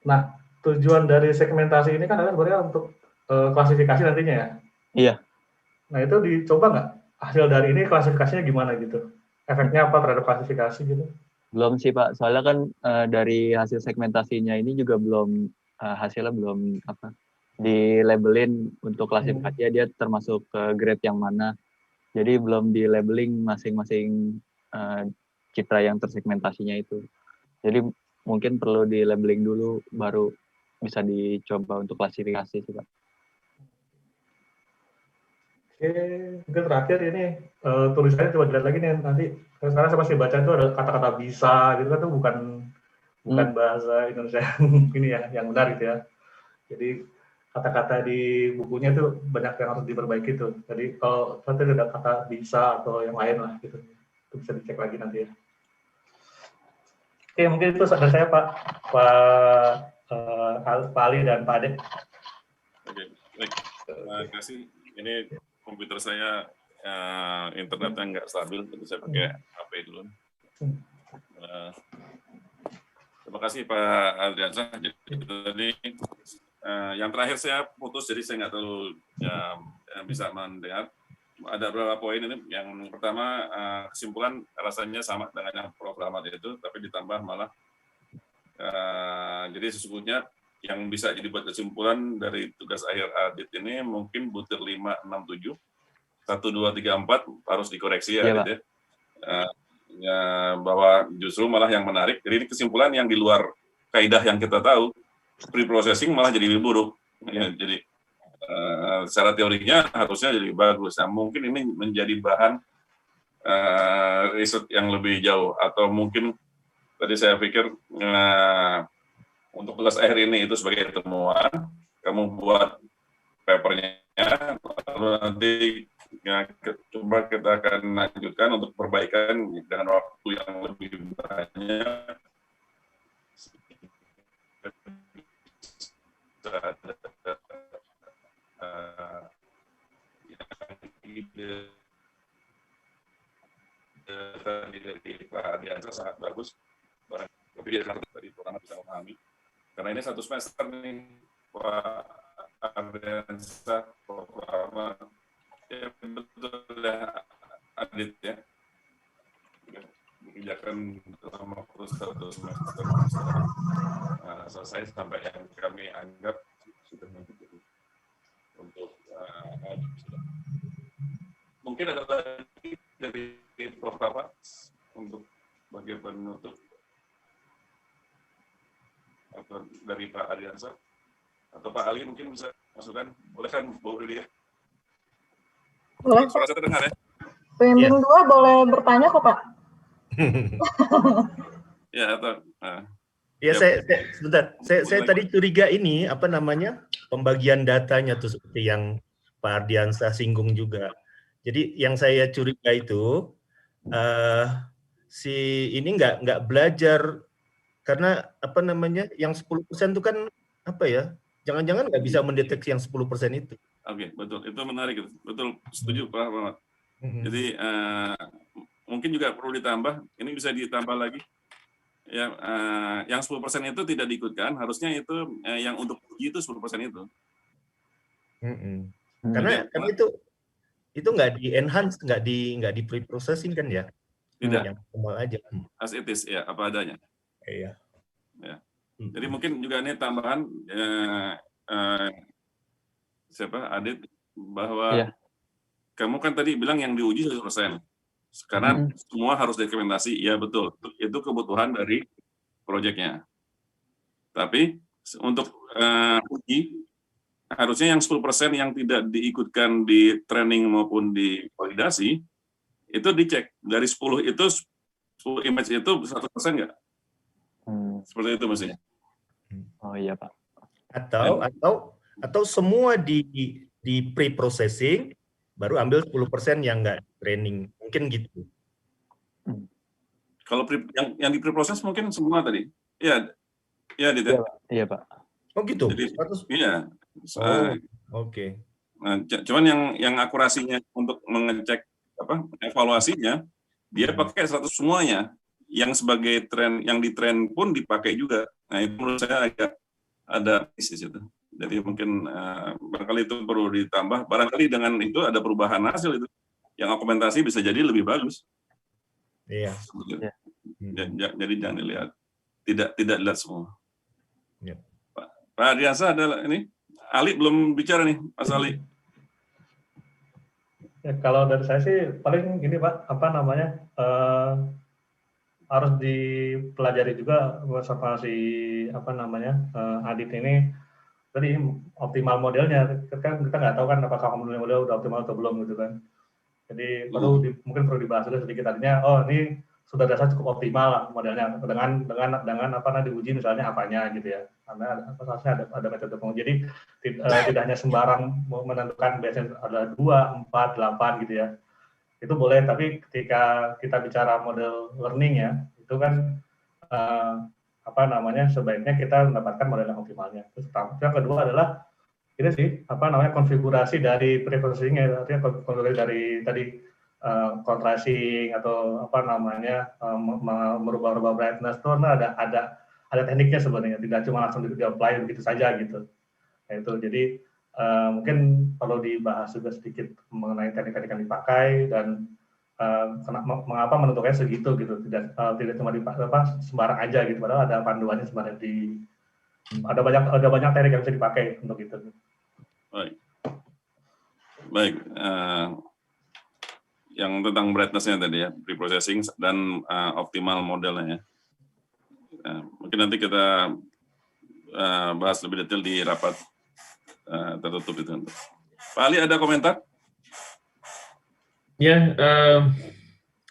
Nah, tujuan dari segmentasi ini kan adalah sebenarnya untuk klasifikasi nantinya ya. Iya. Nah, itu dicoba nggak hasil dari ini klasifikasinya gimana gitu? Efeknya apa terhadap klasifikasi gitu? Belum sih Pak, soalnya kan dari hasil segmentasinya ini juga hasilnya belum di labelin untuk klasifikasinya dia termasuk ke grade yang mana. Jadi belum di labeling masing-masing citra yang tersegmentasinya itu. Jadi mungkin perlu di labeling dulu baru bisa dicoba untuk klasifikasi sih Pak. Oke, mungkin terakhir ini tulisannya coba dilihat lagi nih nanti. Sekarang saya masih baca itu ada kata-kata bisa gitu kan, itu bukan bahasa Indonesia ini ya yang benar gitu ya. Jadi kata-kata di bukunya itu banyak yang harus diperbaiki tuh. Jadi kalau nanti ada kata bisa atau yang lain lah gitu, itu bisa dicek lagi nanti ya. Oke, mungkin itu dari saya Pak Ali dan Pak Ade. Oke, baik. Terima kasih. Ini komputer saya internetnya nggak stabil, jadi saya pakai HP dulu. Terima kasih Pak Adriansyah. Jadi tadi yang terakhir saya putus, jadi saya nggak terlalu bisa mendengar. Ada beberapa poin ini. Yang pertama, kesimpulan rasanya sama dengan yang Prof. Rahmat itu, tapi ditambah malah. Jadi sesungguhnya yang bisa jadi buat kesimpulan dari tugas akhir Adit ini mungkin butir 5, 6, 7, 1, 2, 3, 4 harus dikoreksi ya, Adit ya. Bahwa justru malah yang menarik, jadi ini kesimpulan yang di luar kaidah yang kita tahu. pre-processing malah jadi lebih buruk. Ya, jadi secara teorinya harusnya jadi bagus. Nah, mungkin ini menjadi bahan riset yang lebih jauh, atau mungkin tadi saya pikir untuk tugas akhir ini itu sebagai temuan, kamu buat papernya, lalu nanti ya, coba kita akan lanjutkan untuk perbaikan dengan waktu yang lebih banyak. Dari Pak Adiansa sangat bagus, tapi dia tadi pertama bisa memahami, karena ini 1 semester nih Pak Adiansa, pertama ya betul ya Adit ya, mengerjakan selama 1 semester selesai sampai yang kami anggap sudah mencukupi untuk mungkin ada lagi dari Prof. Tapa untuk bagian penutup atau dari Pak Adiansa atau Pak Ali mungkin bisa masukkan, boleh kan Bu Rili ya? Boleh, suara saya terdengar ya? Pembimbing 2 boleh bertanya kok, Pak. Ya, atau ya, sebentar. Saya tadi curiga ini apa namanya pembagian datanya tuh seperti yang Pak Ardiansa singgung juga. Jadi yang saya curiga itu si ini nggak belajar, karena apa namanya yang 10% itu kan apa ya? Jangan-jangan nggak bisa mendeteksi yang 10% itu. Oke, betul. Itu menarik. Betul, setuju Pak Rahmat. Jadi mungkin juga perlu ditambah. Ini bisa ditambah lagi. Ya, yang 10% itu tidak diikutkan. Harusnya itu yang untuk uji itu 10% itu. Karena itu nggak di enhance, nggak di pre-processing kan ya? Tidak. Yang normal aja. As it is, ya, apa adanya. Iya. Ya. Jadi mungkin juga ini tambahan siapa Adit, bahwa kamu kan tadi bilang yang diuji 100%. Karena semua harus dokumentasi, ya betul. Itu kebutuhan dari proyeknya. Tapi untuk uji, harusnya yang 10% yang tidak diikutkan di training maupun di validasi, itu dicek. Dari 10 itu, 10 image itu 100% nggak? Seperti itu mestinya. Oh iya Pak. Atau semua di pre-processing, baru ambil 10% yang nggak training. Mungkin gitu. Kalau yang di pre-proses mungkin semua tadi. Iya, Iya Pak. Oh gitu? Jadi, iya. Oke. Nah, cuman yang akurasinya untuk mengecek evaluasinya, dia pakai 100 semuanya. Yang sebagai tren, yang di tren pun dipakai juga. Nah, itu menurut saya agak ada krisis itu. Jadi mungkin barangkali itu perlu ditambah. Barangkali dengan itu ada perubahan hasil itu. Yang argumentasi bisa jadi lebih bagus. Iya. Jadi jangan dilihat. Tidak dilihat semua. Ya. Pak Adiansa ada ini. Ali belum bicara nih, Mas Ali. Ya, kalau dari saya sih paling ini Pak, harus dipelajari juga sama si Adit ini tadi optimal modelnya. Kan kita nggak tahu kan apakah model udah optimal atau belum gitu kan. Jadi mungkin perlu dibahas juga sedikit artinya. Oh ini sudah dasar cukup optimal lah modelnya dengan diuji misalnya apanya gitu ya. Karena harusnya ada metode penguji. Jadi tidak hanya sembarang menentukan biasanya ada 2, 4, 8 gitu ya. Itu boleh, tapi ketika kita bicara model learning ya, itu kan sebaiknya kita mendapatkan model yang optimalnya. Terus yang kedua adalah ini sih konfigurasi dari pre-processing-nya, artinya konfigurasi dari tadi contrasting atau merubah brightness itu ada tekniknya sebenarnya, tidak cuma langsung di-apply begitu saja gitu. Nah, itu jadi mungkin perlu dibahas juga sedikit mengenai teknik-teknik yang dipakai dan mengapa menentukannya segitu gitu, tidak cuma sembarang aja gitu, padahal ada panduannya sebenarnya ada banyak teknik yang bisa dipakai untuk itu. Baik. Yang tentang brightness-nya tadi ya, pre-processing dan optimal modelnya ya. Mungkin nanti kita bahas lebih detail di rapat tertutup itu. Pak Ali ada komentar? Ya,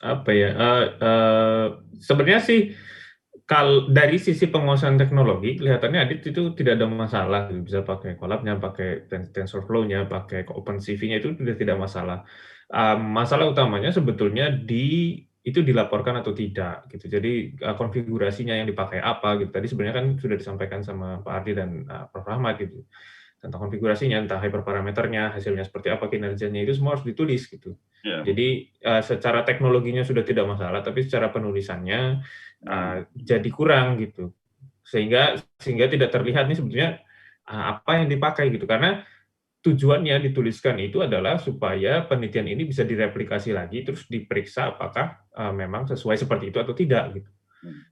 apa ya? Sebenarnya sih kalau dari sisi penguasaan teknologi, kelihatannya Adit itu tidak ada masalah, bisa pakai Colab-nya, pakai TensorFlow-nya, pakai OpenCV-nya itu tidak masalah. Masalah utamanya sebetulnya itu dilaporkan atau tidak, gitu. Jadi konfigurasinya yang dipakai apa, gitu. Tadi sebenarnya kan sudah disampaikan sama Pak Ardi dan Prof. Rahmat, gitu. Tentang konfigurasinya, entah hyperparameternya, hasilnya seperti apa, kinerjanya itu semua harus ditulis, gitu. Yeah. Jadi secara teknologinya sudah tidak masalah, tapi secara penulisannya jadi kurang gitu, sehingga tidak terlihat nih sebetulnya apa yang dipakai gitu, karena tujuannya dituliskan itu adalah supaya penelitian ini bisa direplikasi lagi terus diperiksa apakah memang sesuai seperti itu atau tidak gitu.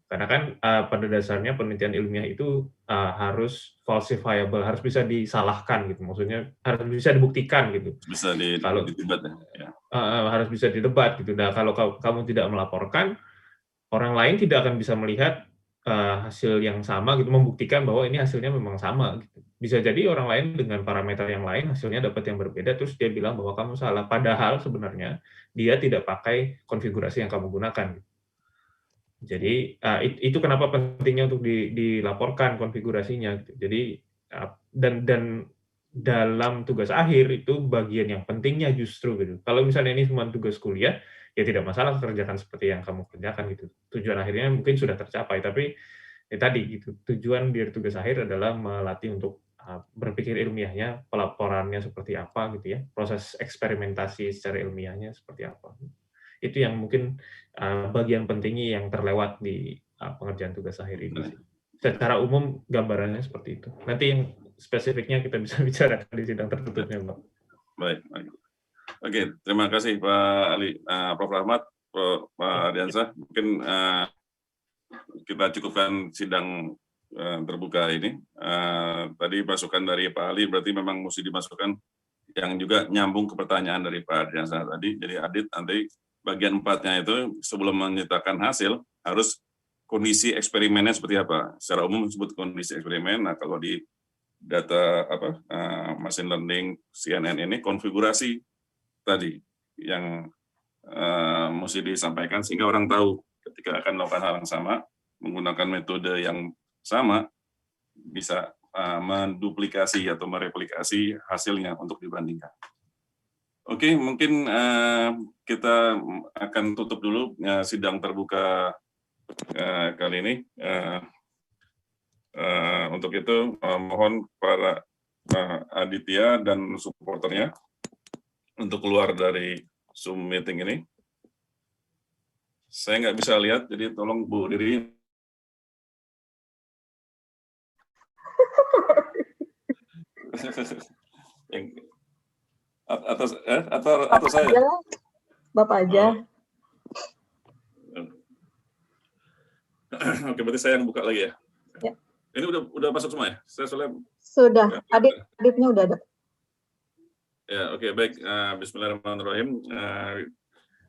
Karena kan pada dasarnya penelitian ilmiah itu harus falsifiable, harus bisa disalahkan gitu, maksudnya harus bisa dibuktikan gitu. Bisa didebat ya. Harus bisa didebat gitu. Nah, kalau kamu tidak melaporkan, orang lain tidak akan bisa melihat hasil yang sama gitu, membuktikan bahwa ini hasilnya memang sama gitu. Bisa jadi orang lain dengan parameter yang lain hasilnya dapat yang berbeda, terus dia bilang bahwa kamu salah, padahal sebenarnya dia tidak pakai konfigurasi yang kamu gunakan gitu. Jadi itu kenapa pentingnya untuk dilaporkan konfigurasinya gitu. Jadi dan dalam tugas akhir itu bagian yang pentingnya justru gitu. Kalau misalnya ini cuma tugas kuliah, ya tidak masalah kerjakan seperti yang kamu kerjakan gitu. Tujuan akhirnya mungkin sudah tercapai, tapi tadi gitu, tujuan dari tugas akhir adalah melatih untuk berpikir ilmiahnya, pelaporannya seperti apa gitu ya, proses eksperimentasi secara ilmiahnya seperti apa. Itu yang mungkin bagian pentingnya yang terlewat di pengerjaan tugas akhir ini. Secara umum gambarannya seperti itu. Nanti yang spesifiknya kita bisa bicarakan di sidang tertutupnya, Pak. Baik. Oke, terima kasih Pak Ali, Prof. Rahmat, Pak Ardiansah. Mungkin kita cukupkan sidang terbuka ini. Tadi masukan dari Pak Ali berarti memang mesti dimasukkan yang juga nyambung ke pertanyaan dari Pak Ardiansah tadi. Jadi Adit nanti bagian 4-nya itu sebelum menyatakan hasil harus kondisi eksperimennya seperti apa. Secara umum disebut kondisi eksperimen. Nah, kalau di data machine learning CNN ini konfigurasi tadi yang mesti disampaikan sehingga orang tahu ketika akan melakukan hal yang sama menggunakan metode yang sama bisa menduplikasi atau mereplikasi hasilnya untuk dibandingkan. Oke, mungkin kita akan tutup dulu sidang terbuka kali ini. Untuk itu mohon para Aditya dan supporternya untuk keluar dari Zoom meeting ini. Saya nggak bisa lihat, jadi tolong Bu Riri. Atau saya? Bapak aja. Oke, berarti saya yang buka lagi ya. Ya. Ini udah masuk semua ya? Saya soalnya sudah. Aditnya udah ada. Ya, oke, baik. Bismillahirrahmanirrahim.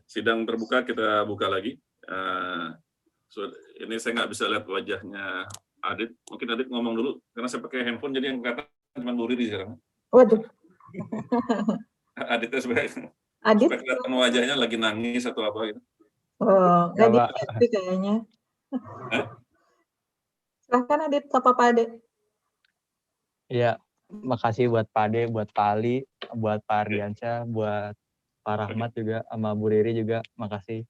Sidang terbuka kita buka lagi. Ini saya nggak bisa lihat wajahnya Adit. Mungkin Adit ngomong dulu, karena saya pakai handphone, jadi yang kelihatan cuma Bu Riri sekarang. Waduh. Aditnya supaya kelihatan wajahnya lagi nangis atau apa gitu. Oh, nggak di kayaknya. Silahkan Adit, apa Pak Ade? Iya, makasih buat Pak Ade, buat Pak Ali, buat Pak Ardiansyah, buat Pak Rahmat juga, sama Bu Riri juga, makasih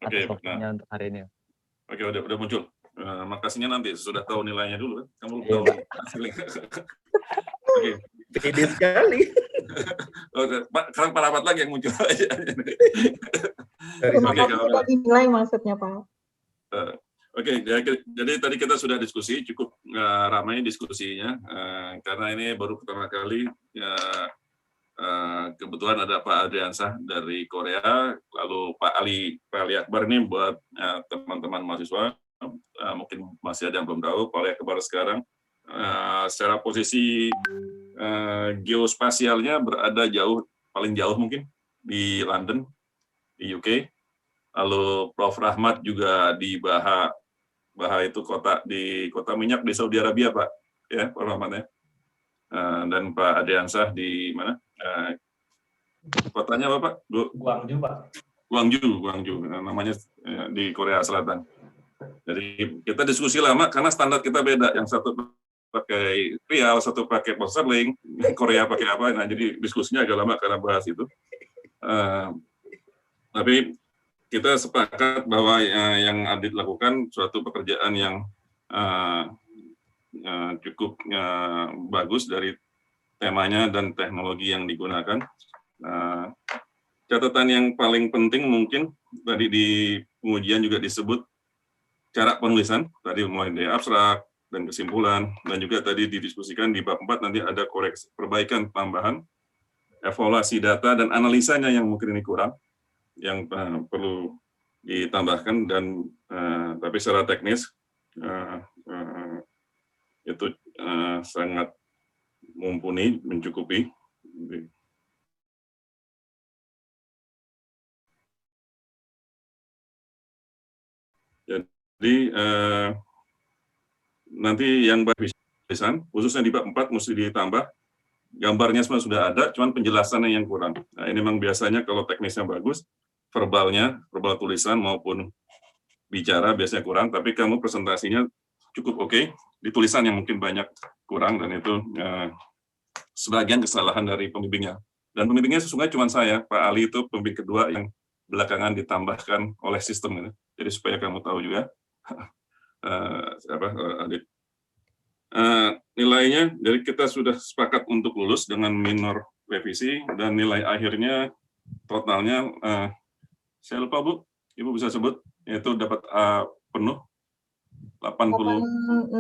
atas waktunya untuk hari ini. Oke, udah muncul. Makasihnya nanti, sudah tahu nilainya dulu kan? Kamu belum tahu. Oke. Pede sekali. Sekarang Pak Rahmat lagi yang muncul aja. Terima kasih sudah dinilai maksudnya Pak. Oke, jadi tadi kita sudah diskusi, cukup ramai diskusinya, karena ini baru pertama kali, kebetulan ada Pak Ardiansah dari Korea, lalu Pak Ali Akbar ini buat teman-teman mahasiswa, mungkin masih ada yang belum tahu, Pak Ali Akbar sekarang, secara posisi geospasialnya berada paling jauh mungkin, di London, di UK. Lalu Prof. Rahmat juga di Baha itu kota minyak di Saudi Arabia, Pak. ya Pak Rahmat ya. Dan Pak Adriansah di mana? Kotanya apa Pak? Guangzhou Pak. Guangzhou, namanya di Korea Selatan. Jadi kita diskusi lama karena standar kita beda. Yang satu pakai rial, satu pakai pound sterling, Korea pakai apa? Nah jadi diskusinya agak lama karena bahas itu. Tapi kita sepakat bahwa yang Adit lakukan suatu pekerjaan yang cukup bagus dari temanya dan teknologi yang digunakan. Catatan yang paling penting mungkin tadi di pengujian juga disebut cara penulisan, tadi mulai dari abstrak dan kesimpulan, dan juga tadi didiskusikan di bab 4 nanti ada koreksi, perbaikan, tambahan, evaluasi data dan analisanya yang mungkin ini kurang, yang perlu ditambahkan dan tapi secara teknis itu sangat mumpuni, mencukupi. Jadi nanti yang tulisan, khususnya di bab 4 mesti ditambah, gambarnya semua sudah ada, cuman penjelasannya yang kurang. Nah ini memang biasanya kalau teknisnya bagus, verbal tulisan maupun bicara biasanya kurang, tapi kamu presentasinya cukup oke, di tulisan yang mungkin banyak kurang, dan itu sebagian kesalahan dari pembimbingnya. Dan pembimbingnya sesungguhnya cuma saya, Pak Ali itu pembimbing kedua yang belakangan ditambahkan oleh sistem ini. Jadi supaya kamu tahu juga. Adit. Nilainya, jadi kita sudah sepakat untuk lulus dengan minor revisi dan nilai akhirnya totalnya, saya lupa Bu, Ibu bisa sebut, yaitu dapat penuh 86,8.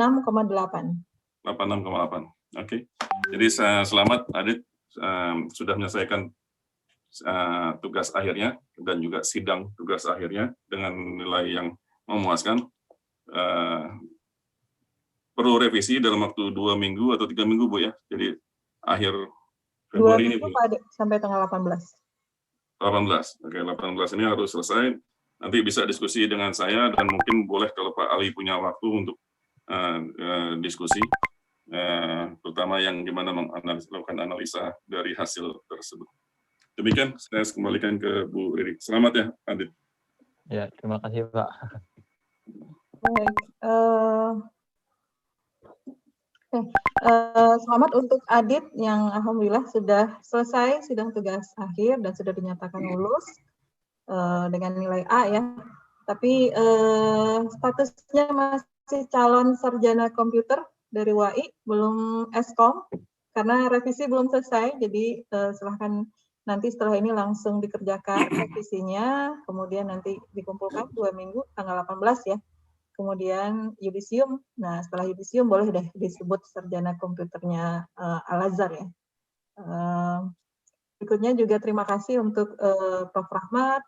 86,8. Oke. Jadi selamat Adit sudah menyelesaikan tugas akhirnya dan juga sidang tugas akhirnya dengan nilai yang memuaskan. Perlu revisi dalam waktu 2 minggu atau 3 minggu Bu ya. Jadi akhir Februari ini Bu. Sampai tanggal 18. 18. Oke, 18 ini harus selesai. Nanti bisa diskusi dengan saya dan mungkin boleh kalau Pak Ali punya waktu untuk diskusi, terutama yang gimana melakukan analisa dari hasil tersebut. Demikian, saya kembalikan ke Bu Riri. Selamat ya, Adit. Ya, terima kasih Pak. Baik. Selamat untuk Adit yang alhamdulillah sudah selesai sidang tugas akhir dan sudah dinyatakan lulus dengan nilai A ya. Tapi statusnya masih calon sarjana komputer dari WAI, belum Eskom karena revisi belum selesai. Jadi silahkan nanti setelah ini langsung dikerjakan revisinya, kemudian nanti dikumpulkan 2 minggu tanggal 18 ya. Kemudian yudisium. Nah, setelah yudisium boleh deh disebut sarjana komputernya Al-Azhar ya. Berikutnya juga terima kasih untuk Prof. Rahmat,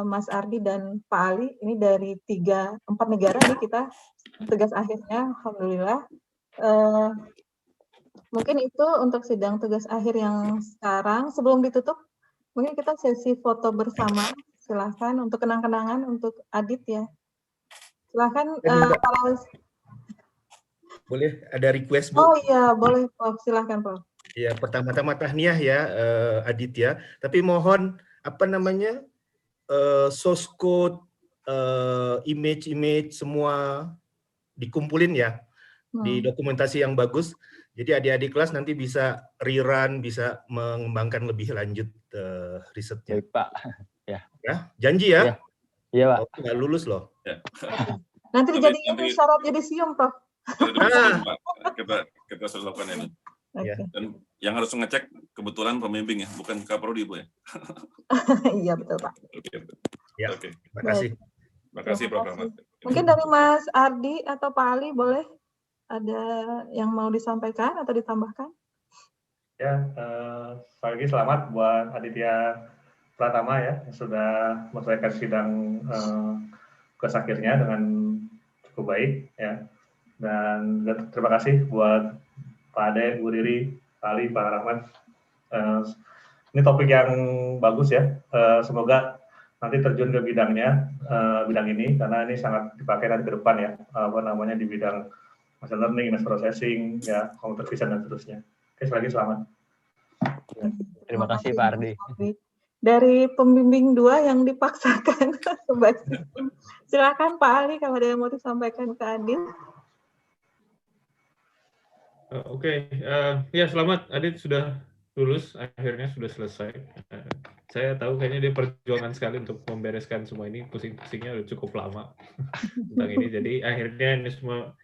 Mas Ardi dan Pak Ali. Ini dari 4 negara nih kita tugas akhirnya, alhamdulillah. Mungkin itu untuk sidang tugas akhir yang sekarang. Sebelum ditutup, mungkin kita sesi foto bersama. Silahkan untuk kenang-kenangan untuk Adit ya. Silahkan. Boleh ada request Bu? Oh iya, boleh Prof. Silahkan Prof. Ya, pertama-tama tahniah ya Adit ya. Tapi mohon source code, image semua dikumpulin ya di dokumentasi yang bagus. Jadi adik-adik kelas nanti bisa rerun, bisa mengembangkan lebih lanjut risetnya. Baik Pak. Ya, janji ya? Iya Pak. Oh, nggak lulus loh. Ya. Nanti dijadiin syarat yudisium Prof. Kita sudah lakukan ini. Okay. Dan yang harus ngecek kebetulan pembimbing ya, bukan Kaprodi Bu ya. Iya betul Pak. Ya, Oke. Terima kasih. Terima kasih Prof. Rahmat. Mungkin dari Mas Ardi atau Pak Ali boleh ada yang mau disampaikan atau ditambahkan? Ya, sekali lagi selamat buat Aditya Pratama ya, yang sudah menyelesaikan sidang tugas akhirnya dengan cukup baik ya. Dan terima kasih buat Pak Ade, Bu Riri, Pak Ali, Pak Rahmat. Ini topik yang bagus ya. Semoga nanti terjun ke bidang ini karena ini sangat dipakai nanti ke depan ya. Di bidang machine learning, image processing, ya, computer vision dan seterusnya. Oke, sekali lagi selamat. Terima kasih Pak Ardi. Dari pembimbing 2 yang dipaksakan ke basis sistem. Silakan Pak Ali kalau ada yang mau disampaikan ke Adit. Oke, ya selamat, Adit sudah lulus, akhirnya sudah selesai. Saya tahu kayaknya dia perjuangan sekali untuk membereskan semua ini, pusing-pusingnya udah cukup lama tentang ini. Jadi akhirnya ini semua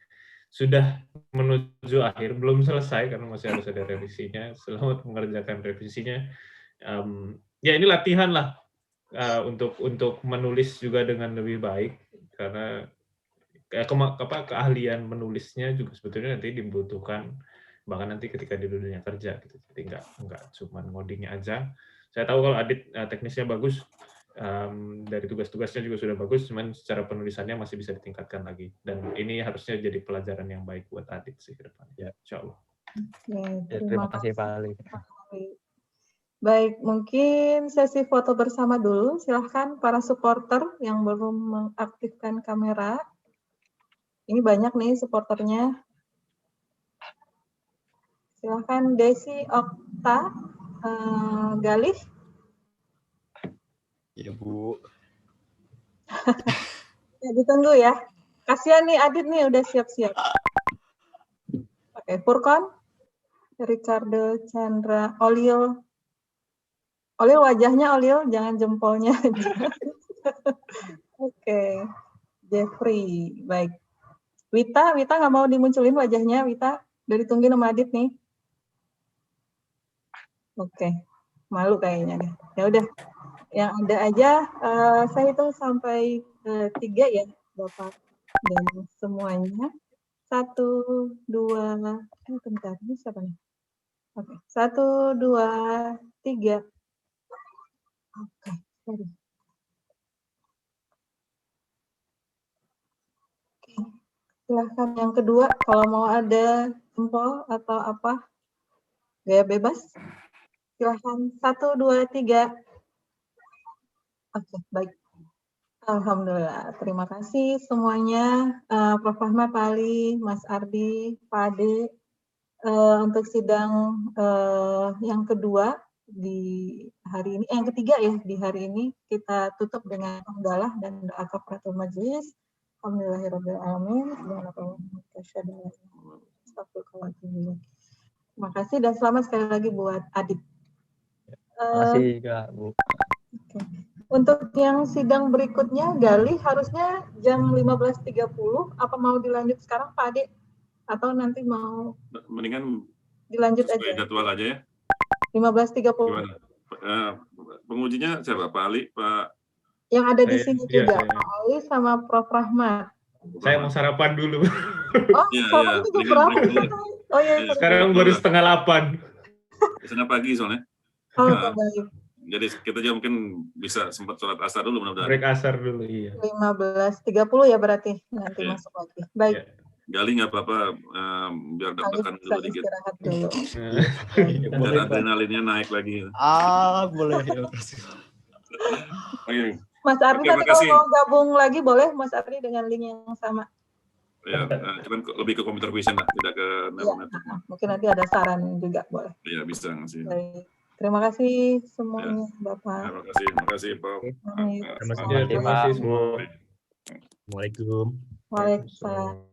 sudah menuju akhir, belum selesai karena masih harus ada revisinya. Selamat mengerjakan revisinya. Ya ini latihan lah untuk menulis juga dengan lebih baik, karena keahlian menulisnya juga sebetulnya nanti dibutuhkan bahkan nanti ketika di dunia kerja gitu. Jadi nggak cuma ngodingnya aja. Saya tahu kalau Adit teknisnya bagus, dari tugas-tugasnya juga sudah bagus, cuman secara penulisannya masih bisa ditingkatkan lagi. Dan ini harusnya jadi pelajaran yang baik buat Adit sih ke depan. Ya, insya Allah. Oke, Terima kasih Pak Ali. Baik, mungkin sesi foto bersama dulu. Silahkan para supporter yang belum mengaktifkan kamera. Ini banyak nih supporternya. Silahkan Desi, Okta, Galih. Ya Bu. Ya, ditunggu ya. Kasihan nih Adit nih udah siap-siap. Oke, Furkon, Ricardo, Chandra, Olil. Olil wajahnya Olil, jangan jempolnya aja. Oke, Jeffrey, baik. Wita nggak mau dimunculin wajahnya, Wita. Udah ditungguin sama Adit nih. Oke, malu kayaknya deh. Ya udah, yang ada aja. Saya hitung sampai 3 ya, Bapak dan semuanya. 1, 2, bentar, ini siapa nih? Oke, 1, 2, 3. Oke, sorry. Oke, silahkan yang kedua, kalau mau ada jempol atau apa, gaya bebas. Silahkan 1, 2, 3. Oke, baik. Alhamdulillah, terima kasih semuanya, Prof. Rahmat, Pak Ali, Mas Ardi, Pak Ade, untuk sidang yang kedua di hari ini, yang ketiga ya di hari ini kita tutup dengan hamdalah dan doa kafaratul majelis. Alhamdulillahirobbilalamin. Terima kasih dan selamat sekali lagi buat Adit. Terima kasih Kak Bu. Okay. Untuk yang sidang berikutnya, Galih harusnya jam 15.30. Apa mau dilanjut sekarang, Pak Ade? Atau nanti mau? Mendingan dilanjut aja. Jadwal aja ya. 15.30. Gimana? Pengujinya siapa? Pak Ali, Pak? Yang ada di sini juga, Pak Ali sama Prof. Rahmat. Saya mau sarapan dulu. Oh, sarapan juga berapa? Oh iya. Sekarang baru 7:30. Biasanya pagi soalnya. Oh, baik. Jadi kita juga mungkin bisa sempat sholat asar dulu mudah-mudahan. Break asar dulu, iya. 15.30 ya berarti nanti masuk lagi. Baik. Gali nggak apa-apa, biar deg-degan dulu dikit. Istirahat dulu. Biar adrenalinnya naik lagi. Boleh. Oke. Mas Ardi nanti kalau mau gabung lagi boleh Mas Ardi dengan link yang sama. Ya, cuman lebih ke computer vision lah, tidak ke mungkin nanti ada saran juga boleh. Iya, bisa ngasih. Baik. Terima kasih semuanya, Bapak. Terima kasih, Pak. Terima kasih semua. Assalamualaikum. Waalaikumsalam.